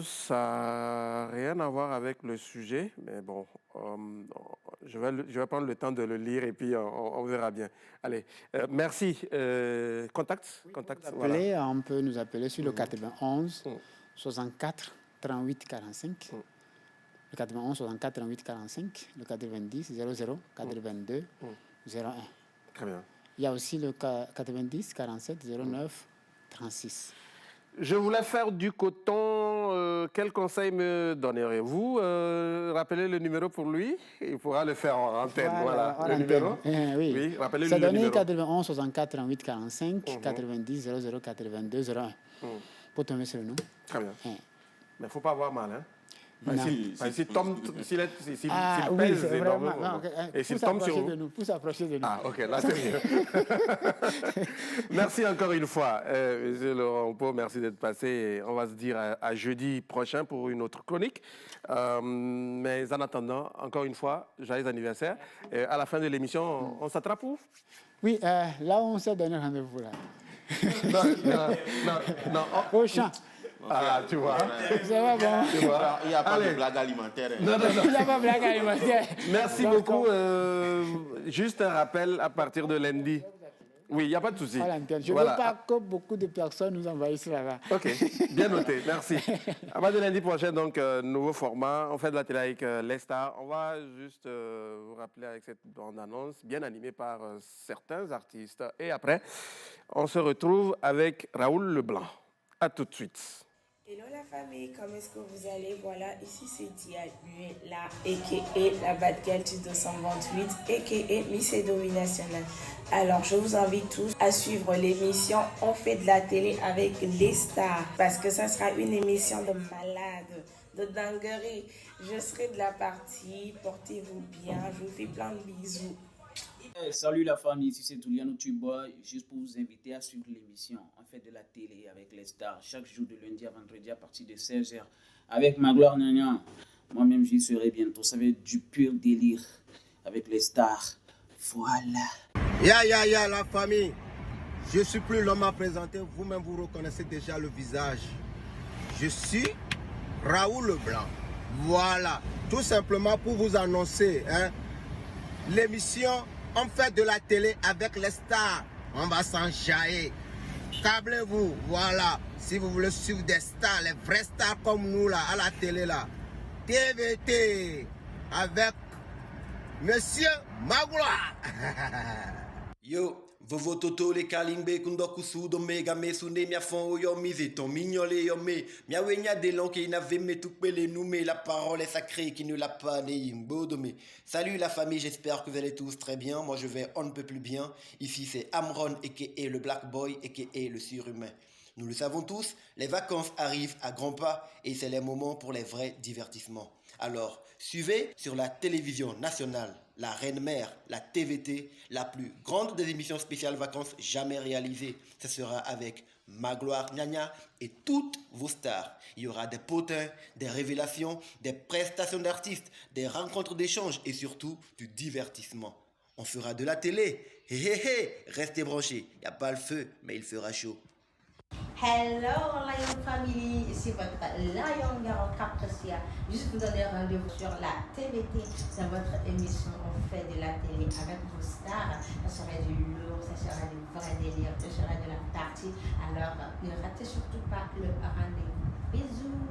Ça n'a rien à voir avec le sujet, mais bon, je vais prendre le temps de le lire et puis on verra bien. Allez, merci. Contact. Voilà. On peut nous appeler sur le 91 64 38 45. Le 91 64 38 45. Le 90 00 82 01. Très bien. Il y a aussi le 90 47 09 36. Je voulais faire du coton. Quel conseil me donnerez-vous? Rappelez le numéro pour lui. Il pourra le faire en antenne. Voilà. Le numéro. Oui. Rappelez le numéro. C'est donné 91 64 38 45 90 00 82 01. Pour tomber sur le nom. Très bien. Mais il ne faut pas avoir mal, hein? S'il pèse énormément. Et s'il tombe sur vous. Pour s'approcher de nous. Ah, ok, là c'est mieux. Merci encore une fois, monsieur Laurent Pau, merci d'être passé. On va se dire à jeudi prochain pour une autre chronique. Mais en attendant, encore une fois, joyeux anniversaire. Et à la fin de l'émission, on s'attrape où? Oui, là on s'est donné rendez-vous là. Non. Au champ. Ah, tu vois. C'est pas bon. Tu vois. Il n'y a pas de blague alimentaire. Non. Il n'y a pas de blague alimentaire. Merci beaucoup. Juste un rappel à partir de lundi. Oui, il n'y a pas de souci. Je ne veux pas que beaucoup de personnes nous envahissent là-bas. Ok, bien noté, merci. À partir de lundi prochain, donc, nouveau format. On fait de la télé avec les stars. On va juste vous rappeler avec cette bande-annonce, bien animée par certains artistes. Et après, on se retrouve avec Raoul Leblanc. À tout de suite. Hello la famille, comment est-ce que vous allez? Voilà, ici c'est Diane, la a.k.a. la Bad Girl du 228, a.k.a. Miss Edomi National. Alors, je vous invite tous à suivre l'émission On fait de la télé avec les stars, parce que ça sera une émission de malade, de dinguerie. Je serai de la partie, portez-vous bien, je vous fais plein de bisous. Salut la famille, ici c'est Juliano Tuboy, juste pour vous inviter à suivre l'émission On fait de la télé avec les stars chaque jour de lundi à vendredi à partir de 16h avec Magloire Nyanya. Moi-même j'y serai bientôt, ça va être du pur délire avec les stars. Voilà. Ya la famille, je suis plus l'homme à présenter, vous-même vous reconnaissez déjà le visage. Je suis Raoul Leblanc. Voilà, tout simplement pour vous annoncer l'émission On fait de la télé avec les stars. On va s'enjailler. Câblez-vous, voilà. Si vous voulez suivre des stars, les vrais stars comme nous là, à la télé là. TVT avec Monsieur Magloire. Yo, vovo toto le kalimbe kundoku sudo mega me sune mia fon yo miseton mignole yo me mia wenya de long qui n'avait me tout pele nous mais la parole est sacrée qui ne l'a pas né me. Salut la famille, j'espère que vous allez tous très bien. Moi je vais on ne peut plus bien. Ici c'est Amron aka le Black Boy aka le surhumain. Nous le savons tous, les vacances arrivent à grands pas et c'est les moments pour les vrais divertissements. Alors, suivez sur la télévision nationale, la Reine-Mère, la TVT, la plus grande des émissions spéciales vacances jamais réalisées. Ce sera avec Magloire Nyanya et toutes vos stars. Il y aura des potins, des révélations, des prestations d'artistes, des rencontres d'échanges et surtout du divertissement. On fera de la télé. Hé hé hé, restez branchés. Il n'y a pas le feu, mais il fera chaud. Hello Lion Family, ici votre Lion Girl Capricia. Juste vous donner rendez-vous sur la TVT. C'est votre émission On fait de la télé avec vos stars. Ça sera du lourd, ça sera du vrai délire, ça sera de la partie. Alors ne ratez surtout pas le rendez-vous. Bisous.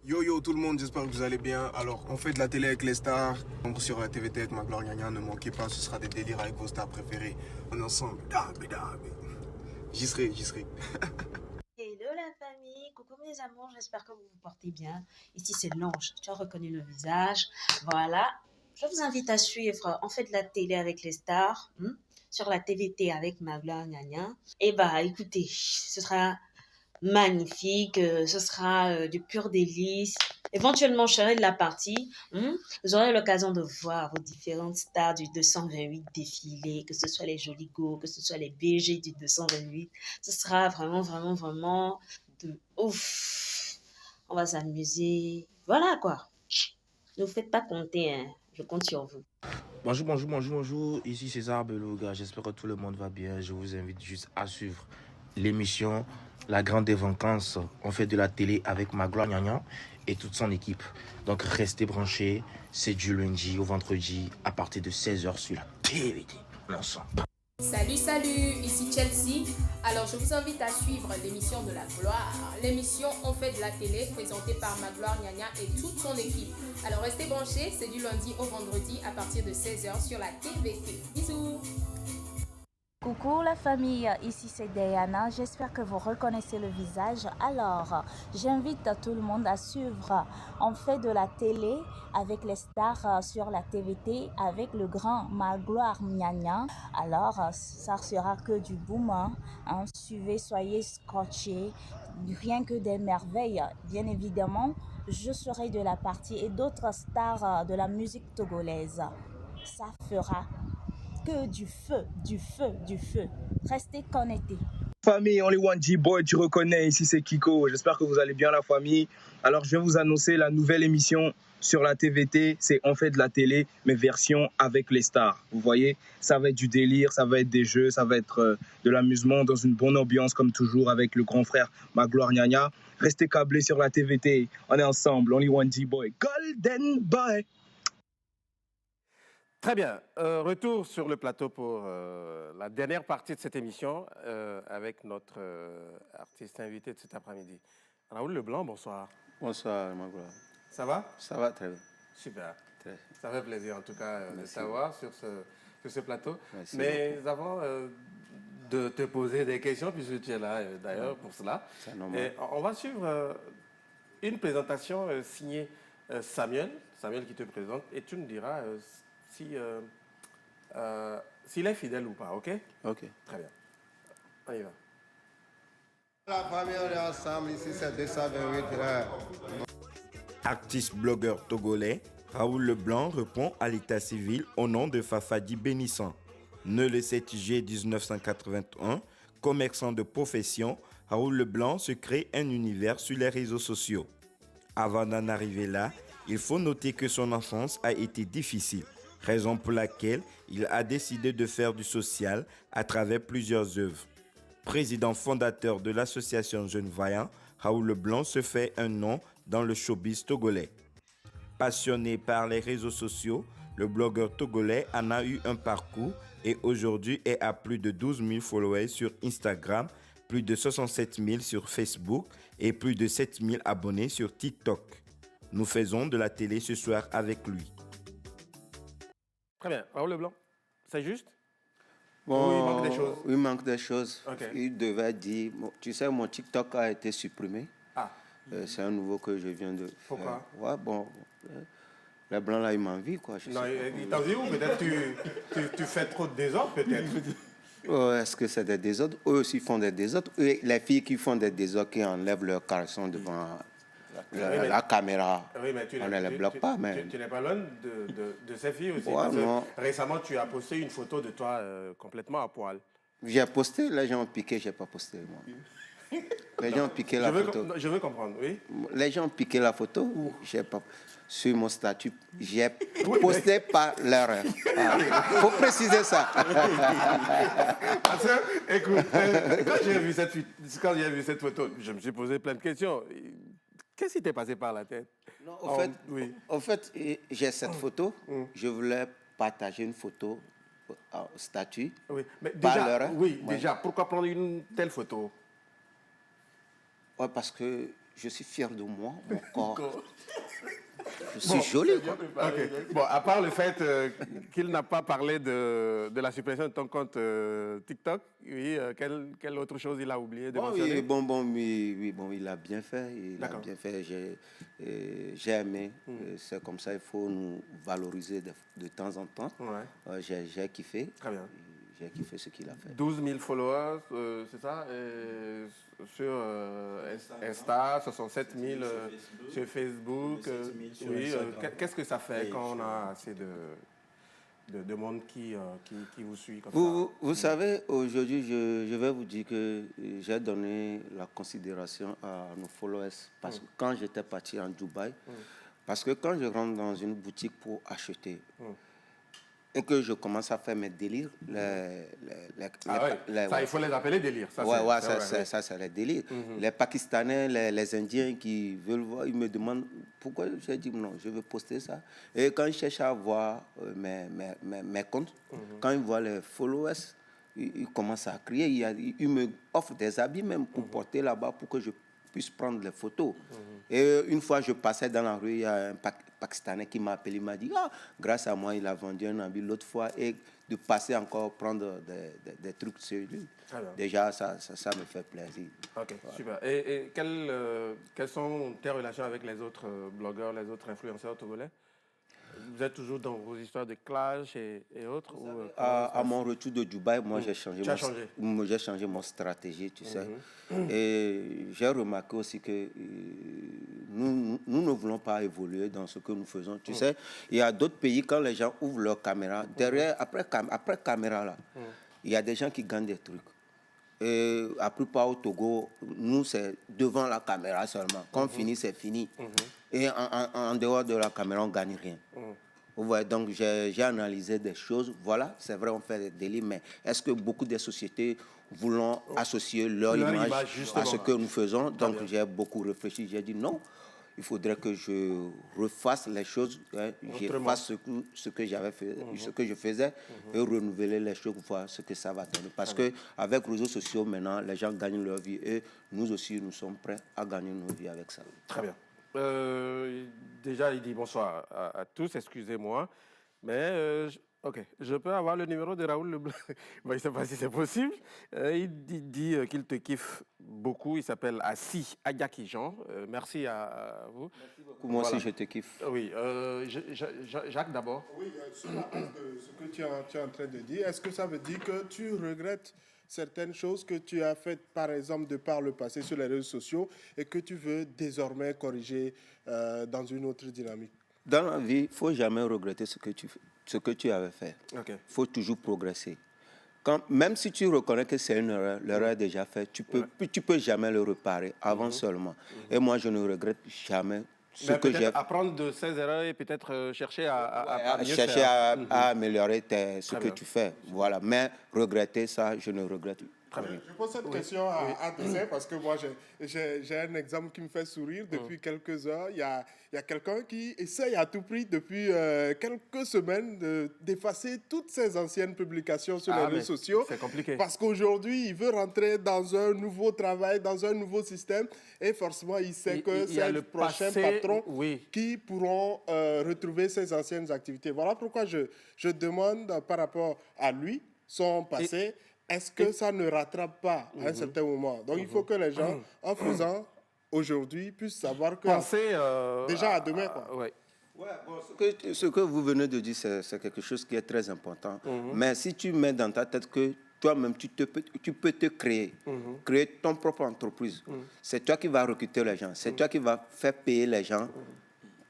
Yo tout le monde, j'espère que vous allez bien. Alors, on fait de la télé avec les stars. Donc sur la TVT avec Magloire Nyanya, ne manquez pas, ce sera des délires avec vos stars préférées. On est ensemble. J'y serai. Hello la famille, coucou mes amours, j'espère que vous vous portez bien. Ici c'est l'ange, tu as reconnu le visage. Voilà, je vous invite à suivre On fait de la télé avec les stars sur la TVT avec Magloire Nyanya. Et bah écoutez, ce sera magnifique, ce sera du pur délice. Éventuellement, je serai de la partie. Vous aurez l'occasion de voir vos différentes stars du 228 défiler, que ce soit les jolis go, que ce soit les BG du 228. Ce sera vraiment de ouf. On va s'amuser. Voilà quoi. Ne vous faites pas compter, hein. Je compte sur vous. Bonjour. Ici César Beluga. J'espère que tout le monde va bien. Je vous invite juste à suivre l'émission La Grande des Vacances. On fait de la télé avec Magloire Nyanya et toute son équipe. Donc restez branchés. C'est du lundi au vendredi à partir de 16h sur la TVT. Ensemble. Salut, ici Chelsea. Alors je vous invite à suivre l'émission de la gloire. L'émission On fait de la télé présentée par Magloire Nyanya et toute son équipe. Alors restez branchés, c'est du lundi au vendredi à partir de 16h sur la TVT. Bisous. Coucou la famille, ici c'est Diana, j'espère que vous reconnaissez le visage. Alors, j'invite tout le monde à suivre On fait de la télé avec les stars sur la TVT avec le grand Magloire Nyanya. Alors, ça sera que du boom, hein. Suivez, soyez scotchés, rien que des merveilles. Bien évidemment, je serai de la partie et d'autres stars de la musique togolaise. Ça fera que du feu. Restez connectés. Famille, Only One G-Boy, tu reconnais, ici c'est Kiko. J'espère que vous allez bien la famille. Alors je vais vous annoncer la nouvelle émission sur la TVT. C'est On fait de la télé, mais version avec les stars. Vous voyez, ça va être du délire, ça va être des jeux, ça va être de l'amusement dans une bonne ambiance comme toujours avec le grand frère Magloire Nyanya. Restez câblés sur la TVT. On est ensemble, Only One G-Boy. Golden Boy. Très bien. Retour sur le plateau pour la dernière partie de cette émission avec notre artiste invité de cet après-midi. Raoul Leblanc, bonsoir. Bonsoir, Magloire. Ça va? Ça va très bien. Super. Très. Ça fait plaisir en tout cas de savoir sur ce plateau. Merci Mais beaucoup. avant de te poser des questions, puisque tu es là d'ailleurs pour cela. C'est normal. Et on va suivre une présentation signée Samuel qui te présente, et tu me diras s'il est fidèle ou pas, ok? Ok. Très bien. On y va. La famille, on est ensemble, ici c'est 228 heures. Artiste blogueur togolais, Raoul Leblanc répond à l'état civil au nom de Fafadi Bénissan. Né le 7 juillet 1981, commerçant de profession, Raoul Leblanc se crée un univers sur les réseaux sociaux. Avant d'en arriver là, il faut noter que son enfance a été difficile, raison pour laquelle il a décidé de faire du social à travers plusieurs œuvres. Président fondateur de l'association Jeunes Vaillants, Raoul Leblanc se fait un nom dans le showbiz togolais. Passionné par les réseaux sociaux, le blogueur togolais en a eu un parcours et aujourd'hui est à plus de 12 000 followers sur Instagram, plus de 67 000 sur Facebook et plus de 7 000 abonnés sur TikTok. Nous faisons de la télé ce soir avec lui. Très bien. Raoul Leblanc, c'est juste? Bon, Ou il manque des choses? Il manque des choses. Ok. Il devait dire... Tu sais, mon TikTok a été supprimé. Ah. C'est un nouveau que je viens de Pourquoi? faire. Ouais, bon. Les Blancs, là, ils m'envient, quoi. Non, il t'envie ou peut-être tu fais trop de désordre, peut-être? Est-ce que c'est des désordres? Eux aussi font des désordres. Et les filles qui font des désordres, qui enlèvent leur caleçon devant la caméra, Oui, mais on ne les bloque pas. Mais... Tu n'es pas loin de ces filles aussi. Ouais, parce que non. récemment, tu as posté une photo de toi complètement à poil. J'ai posté, les gens ont piqué, je n'ai pas posté, moi. Les gens ont piqué la photo. Je veux comprendre, oui. Les gens ont piqué la photo, j'ai pas... Sur mon statut, j'ai posté par l'erreur. Il faut préciser ça. Parce que, écoute, quand j'ai vu cette photo, je me suis posé plein de questions. Qu'est-ce qui t'est passé par la tête? Non, en fait, j'ai cette photo. Je voulais partager une photo au statut. Oui, mais par l'erreur. Oui, déjà, pourquoi prendre une telle photo? Ouais, parce que je suis fier de moi, mon corps. Je suis joli, quoi. Okay. Bon, à part le fait qu'il n'a pas parlé de la suppression de ton compte TikTok, oui, quelle autre chose il a oublié de mentionner? Oui, il a bien fait. Il a bien fait. J'ai aimé. C'est comme ça, il faut nous valoriser de temps en temps. Ouais. J'ai kiffé. Très bien. J'ai kiffé ce qu'il a fait. 12 000 followers, c'est ça? Sur Insta, 67 000 sur Facebook. Oui, qu'est-ce que ça fait quand on a assez de monde qui vous suit comme ça? Vous savez, aujourd'hui, je vais vous dire que j'ai donné la considération à nos followers. Parce que quand j'étais parti en Dubaï, parce que quand je rentre dans une boutique pour acheter, et que je commence à faire mes délires, ça, il faut les appeler délires. Ça, c'est les délires. Les Pakistanais, les Indiens qui veulent voir, ils me demandent pourquoi. J'ai dit non, je veux poster ça. Et quand ils cherchent à voir mes comptes, quand ils voient les followers, ils commencent à crier. Ils me offrent des habits même pour porter là-bas pour que je puisse prendre les photos. Et une fois, je passais dans la rue, il y a un Pakistanais qui m'a appelé, il m'a dit grâce à moi, il a vendu un habit l'autre fois, et de passer encore prendre des trucs sur lui. Déjà, ça me fait plaisir. Ok, voilà. Super. Et quelles sont tes relations avec les autres blogueurs, les autres influenceurs togolais? Vous êtes toujours dans vos histoires de clash et autres? À mon retour de Dubaï, moi, j'ai changé mon stratégie, tu sais. Et j'ai remarqué aussi que nous ne voulons pas évoluer dans ce que nous faisons. Tu sais, il y a d'autres pays, quand les gens ouvrent leur caméra, derrière, après caméra, là, il y a des gens qui gagnent des trucs. Et la plupart au Togo, nous, c'est devant la caméra seulement. Quand on finit, c'est fini. Et en dehors de la caméra, on ne gagne rien. Vous voyez, donc j'ai analysé des choses. Voilà, c'est vrai, on fait des délits, mais est-ce que beaucoup de sociétés voulons associer leur image à ce que nous faisons? Donc j'ai beaucoup réfléchi. J'ai dit non, il faudrait que je refasse les choses, je fasse ce que j'avais fait, ce que je faisais, et renouveler les choses pour voir ce que ça va donner. Parce que avec les réseaux sociaux, maintenant, les gens gagnent leur vie et nous aussi, nous sommes prêts à gagner nos vies avec ça. Très bien. Déjà, il dit bonsoir à tous, excusez-moi. Mais Ok, je peux avoir le numéro de Raoul Leblanc? Bon, je ne sais pas si c'est possible. Il dit qu'il te kiffe beaucoup. Il s'appelle Assi Agaki-Jean. Merci à vous. Merci beaucoup. Moi aussi, je te kiffe. Oui, Jacques d'abord. Oui, sur la base de ce que tu es en train de dire, est-ce que ça veut dire que tu regrettes certaines choses que tu as faites, par exemple, de par le passé sur les réseaux sociaux et que tu veux désormais corriger dans une autre dynamique? Dans la vie, il ne faut jamais regretter ce que tu avais fait. Ok. Il faut toujours progresser. Même si tu reconnais que c'est une erreur, l'erreur est déjà faite, tu peux jamais le réparer, avant seulement. Et moi, je ne regrette jamais ce que j'ai fait. Apprendre de ses erreurs et peut-être chercher à mieux chercher faire. à améliorer ce que tu fais. Voilà. Mais regretter ça, je ne regrette pas. Je pose cette question à Tessin parce que moi, j'ai un exemple qui me fait sourire. Depuis quelques heures, il y a quelqu'un qui essaye à tout prix, depuis quelques semaines, d'effacer toutes ses anciennes publications sur les réseaux sociaux. C'est compliqué. Parce qu'aujourd'hui, il veut rentrer dans un nouveau travail, dans un nouveau système. Et forcément, il sait que c'est le prochain patron qui pourront retrouver ses anciennes activités. Voilà pourquoi je demande par rapport à lui, son passé, est-ce que ça ne rattrape pas à un certain moment? Donc, il faut que les gens, en faisant aujourd'hui, puissent savoir que déjà à demain. Ouais, bon, ce que vous venez de dire, c'est quelque chose qui est très important. Mais si tu mets dans ta tête que toi-même, tu peux te créer ton propre entreprise. C'est toi qui vas recruter les gens. C'est toi qui vas faire payer les gens.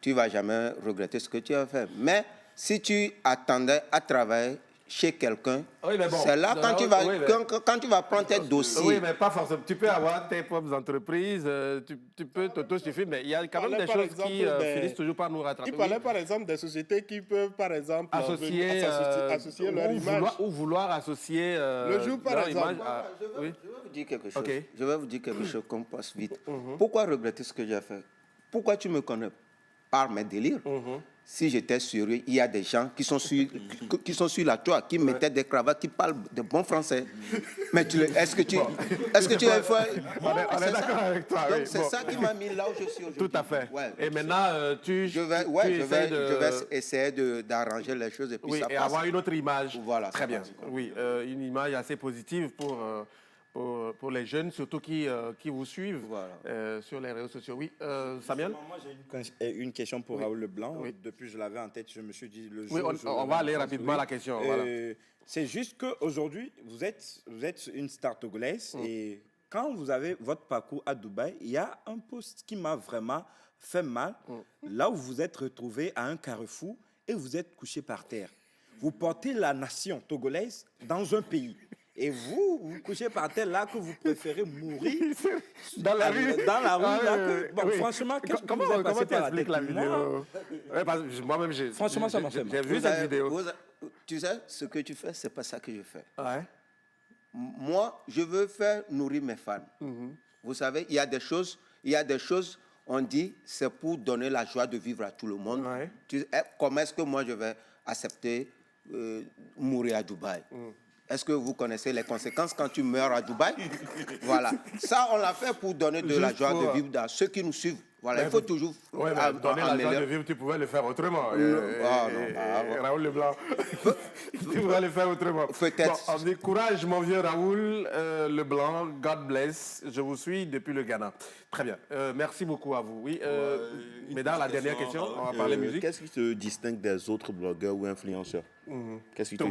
Tu ne vas jamais regretter ce que tu as fait. Mais si tu attendais à travailler chez quelqu'un, c'est là quand tu vas prendre tes dossiers. Oui, mais pas forcément. Tu peux avoir tes propres entreprises, tu peux t'auto-suffire, mais il y a quand même des choses qui finissent toujours par nous rattraper. Il parlait par exemple des sociétés qui peuvent, par exemple, associer leur image. Ou vouloir associer le jour, par exemple. Je vais vous dire quelque chose. Je vais vous dire quelque chose qu'on passe vite. Pourquoi regretter ce que j'ai fait? Pourquoi tu me connais par mes délires? Si j'étais sérieux, il y a des gens qui sont sur la toile, qui mettaient des cravates, qui parlent de bon français. Mais est-ce que tu as fait? On est d'accord avec toi. Donc c'est ça qui m'a mis là où je suis aujourd'hui. Tout à fait. Ouais, et maintenant, je vais essayer d'arranger les choses et puis ça passe. Et avoir une autre image. Voilà. Très bien. Oui, une image assez positive pour les jeunes, surtout qui vous suivent sur les réseaux sociaux. Oui, Samuel? Moi, j'ai une question pour Raoul Leblanc. Depuis que je l'avais en tête, je me suis dit... on va aller rapidement à la question. Voilà. C'est juste qu'aujourd'hui, vous êtes une star togolaise et quand vous avez votre parcours à Dubaï, il y a un poste qui m'a vraiment fait mal. Là où vous êtes retrouvé à un carrefour et vous êtes couché par terre. Vous portez la nation togolaise dans un pays. Et vous couchez par terre là que vous préférez mourir dans la rue. Franchement, comment tu expliques la vidéo? Moi-même, franchement, ça m'a fait mal. J'ai vu cette vidéo. Tu sais, ce que tu fais, c'est pas ça que je fais. Ouais. Moi, je veux faire nourrir mes fans. Vous savez, il y a des choses, on dit, c'est pour donner la joie de vivre à tout le monde. Comment est-ce que moi, je vais accepter mourir à Dubaï? Est-ce que vous connaissez les conséquences quand tu meurs à Dubaï? Voilà. Ça, on l'a fait pour donner de la joie de vivre à ceux qui nous suivent. Voilà, il faut toujours... Oui, mais donner la joie de vivre, tu pouvais le faire autrement. Raoul Leblanc, tu pouvais le faire autrement. Peut-être. On dit courage, mon vieux Raoul Leblanc. God bless. Je vous suis depuis le Ghana. Très bien. Merci beaucoup à vous. Oui, mesdames, la dernière question, on va parler musique. Qu'est-ce qui te distingue des autres blogueurs ou influenceurs? Qu'est-ce qui te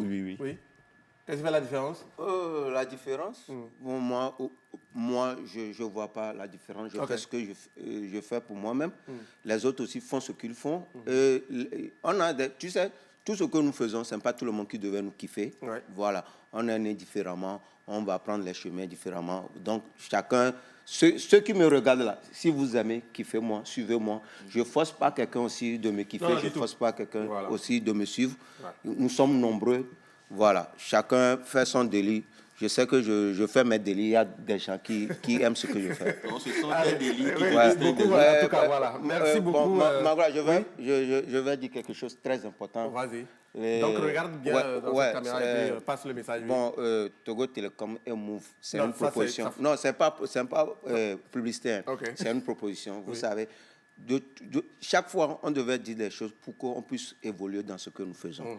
dit? Oui. Qu'est-ce qui fait la différence? La différence? Bon, moi, je ne vois pas la différence. Je fais ce que je fais pour moi-même. Les autres aussi font ce qu'ils font. Tu sais, tout ce que nous faisons, ce n'est pas tout le monde qui devait nous kiffer. Voilà. On est né différemment. On va prendre les chemins différemment. Donc, chacun... Ceux qui me regardent là, si vous aimez, kiffez-moi, suivez-moi. Je ne force pas quelqu'un aussi de me kiffer. Je ne force pas quelqu'un aussi de me suivre. Nous sommes nombreux. Voilà, chacun fait son délit. Je sais que je fais mes délits. Il y a des gens qui aiment ce que je fais. Donc, ce sont des délits qui en tout cas, voilà. Merci beaucoup. Je vais dire quelque chose de très important. Vas-y. Donc, regarde bien dans cette caméra et puis passe le message. Bon, Togo Telecom et Move, c'est une proposition. Non, ce n'est pas publicitaire. C'est une proposition. Vous savez, chaque fois, on devait dire des choses pour qu'on puisse évoluer dans ce que nous faisons.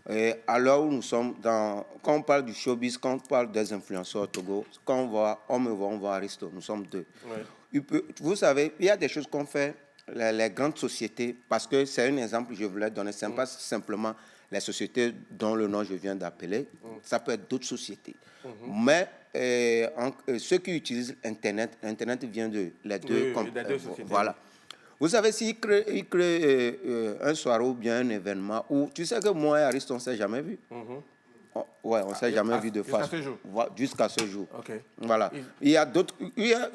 Et à l'heure où nous sommes, quand on parle du showbiz, quand on parle des influenceurs au Togo, quand on me voit, on voit Aristo, nous sommes deux. Ouais. Vous savez, il y a des choses qu'on fait, les grandes sociétés, parce que c'est un exemple que je voulais donner, ce n'est pas simplement les sociétés dont le nom je viens d'appeler, ça peut être d'autres sociétés. Mais ceux qui utilisent Internet vient de les deux, sociétés. Voilà. Vous savez, s'ils créent un soirée ou bien un événement, où tu sais que moi et Ariste, on ne s'est jamais vu. Ouais, on ne s'est jamais vu de face. Jusqu'à ce jour. Okay. Voilà. Il y a d'autres.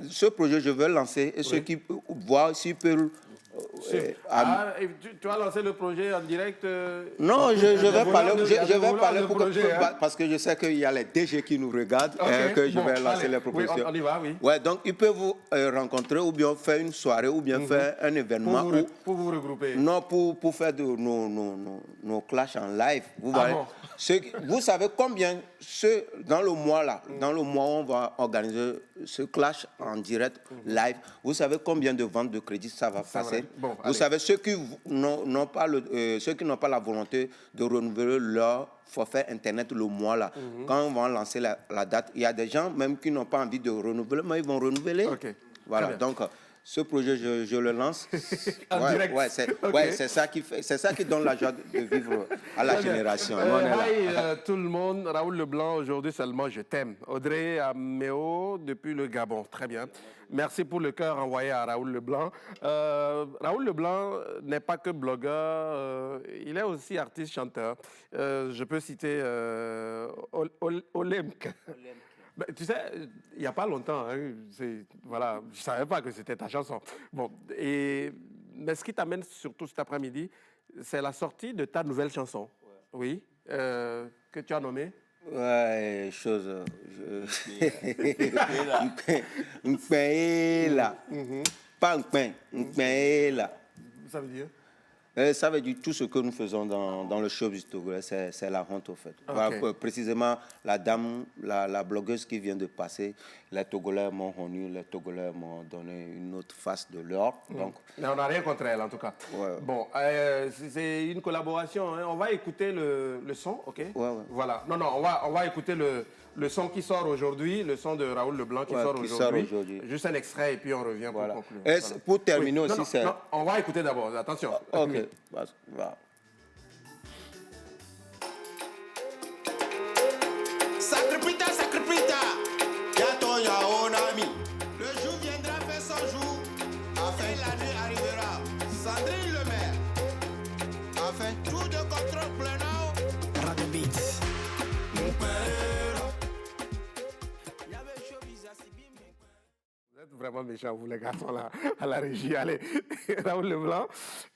Ce projet, je veux lancer, et ceux qui voient s'ils peuvent. Tu vas lancer le projet en direct Non, je vais parler pour parce que je sais qu'il y a les DG qui nous regardent, que je vais lancer les propositions. Oui, on y va, oui. Ouais, donc ils peuvent vous rencontrer ou bien faire une soirée ou bien faire un événement. Pour vous regrouper. Non, pour faire nos clashs en live. Vous voyez. Bon. Vous savez combien, dans le mois là, dans le mois où on va organiser ce clash en direct live, vous savez combien de ventes de crédit ça va passer? Bon, vous savez, ceux qui n'ont pas la volonté de renouveler leur forfait Internet le mois là, quand on va lancer la date, il y a des gens même qui n'ont pas envie de renouveler, mais ils vont renouveler. Okay. Voilà, donc ce projet, je le lance. C'est ça qui donne la joie de vivre à la génération. Tout le monde, Raoul Leblanc, aujourd'hui seulement je t'aime. Audrey Améo depuis le Gabon, très bien. Merci pour le cœur envoyé à Raoul Leblanc. Raoul Leblanc n'est pas que blogueur, il est aussi artiste, chanteur. Je peux citer Olemk. Ben, tu sais, il n'y a pas longtemps, voilà, je ne savais pas que c'était ta chanson. Bon, mais ce qui t'amène surtout cet après-midi, c'est la sortie de ta nouvelle chanson. Ouais. Oui, que tu as nommée. Ouais, chose. Un pain là. Pas un pain, un pain là. Ça veut dire? Ça veut dire tout ce que nous faisons dans le showbiz togolais, c'est la honte au fait. Okay. Voilà, précisément, la dame, la blogueuse qui vient de passer, les Togolais m'ont honni, les Togolais m'ont donné une autre face de l'or. Donc, mais on n'a rien contre elle en tout cas. Ouais. Bon, c'est une collaboration. Hein. On va écouter le son, ok? Ouais. Voilà. Non, on va écouter le son qui sort aujourd'hui, le son de Raoul Leblanc qui sort aujourd'hui. Juste un extrait et puis on revient pour conclure. Et voilà. Pour terminer aussi, c'est... Non, on va écouter d'abord, attention. Ok, va. Sacripita, y'a ton ami. Le jour viendra faire son jour, enfin l'année arrivera. Sandrine Le Maire, enfin tout de contrôle plein Radio Beats. Mon père. Vous êtes vraiment méchants, vous les garçons là, à la régie. Allez, Raoul Leblanc,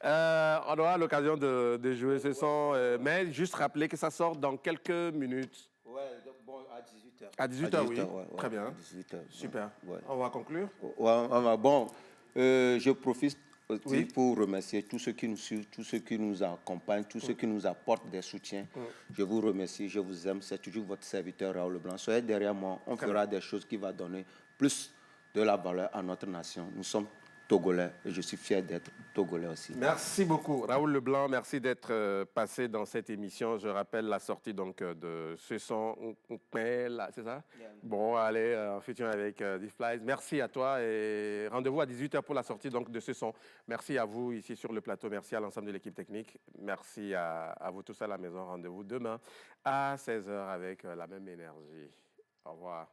on aura l'occasion de jouer ce son, mais juste rappeler que ça sort dans quelques minutes. Ouais, bon, à 18h. À 18h, oui. Très bien. 18h. Super. Ouais. On va conclure. Bon, je profite aussi pour remercier tous ceux qui nous suivent, tous ceux qui nous accompagnent, tous ceux qui nous apportent des soutiens. Je vous remercie, je vous aime. C'est toujours votre serviteur Raoul Leblanc. Soyez derrière moi, on fera des choses qui vont donner plus de la valeur à notre nation. Nous sommes Togolais et je suis fier d'être Togolais aussi. Merci beaucoup. Raoul Leblanc, merci d'être passé dans cette émission. Je rappelle la sortie donc de ce son, c'est ça? Yeah. Bon, allez, en featuring avec D-Flies. Merci à toi et rendez-vous à 18h pour la sortie donc de ce son. Merci à vous ici sur le plateau. Merci à l'ensemble de l'équipe technique. Merci à vous tous à la maison. Rendez-vous demain à 16h avec la même énergie. Au revoir.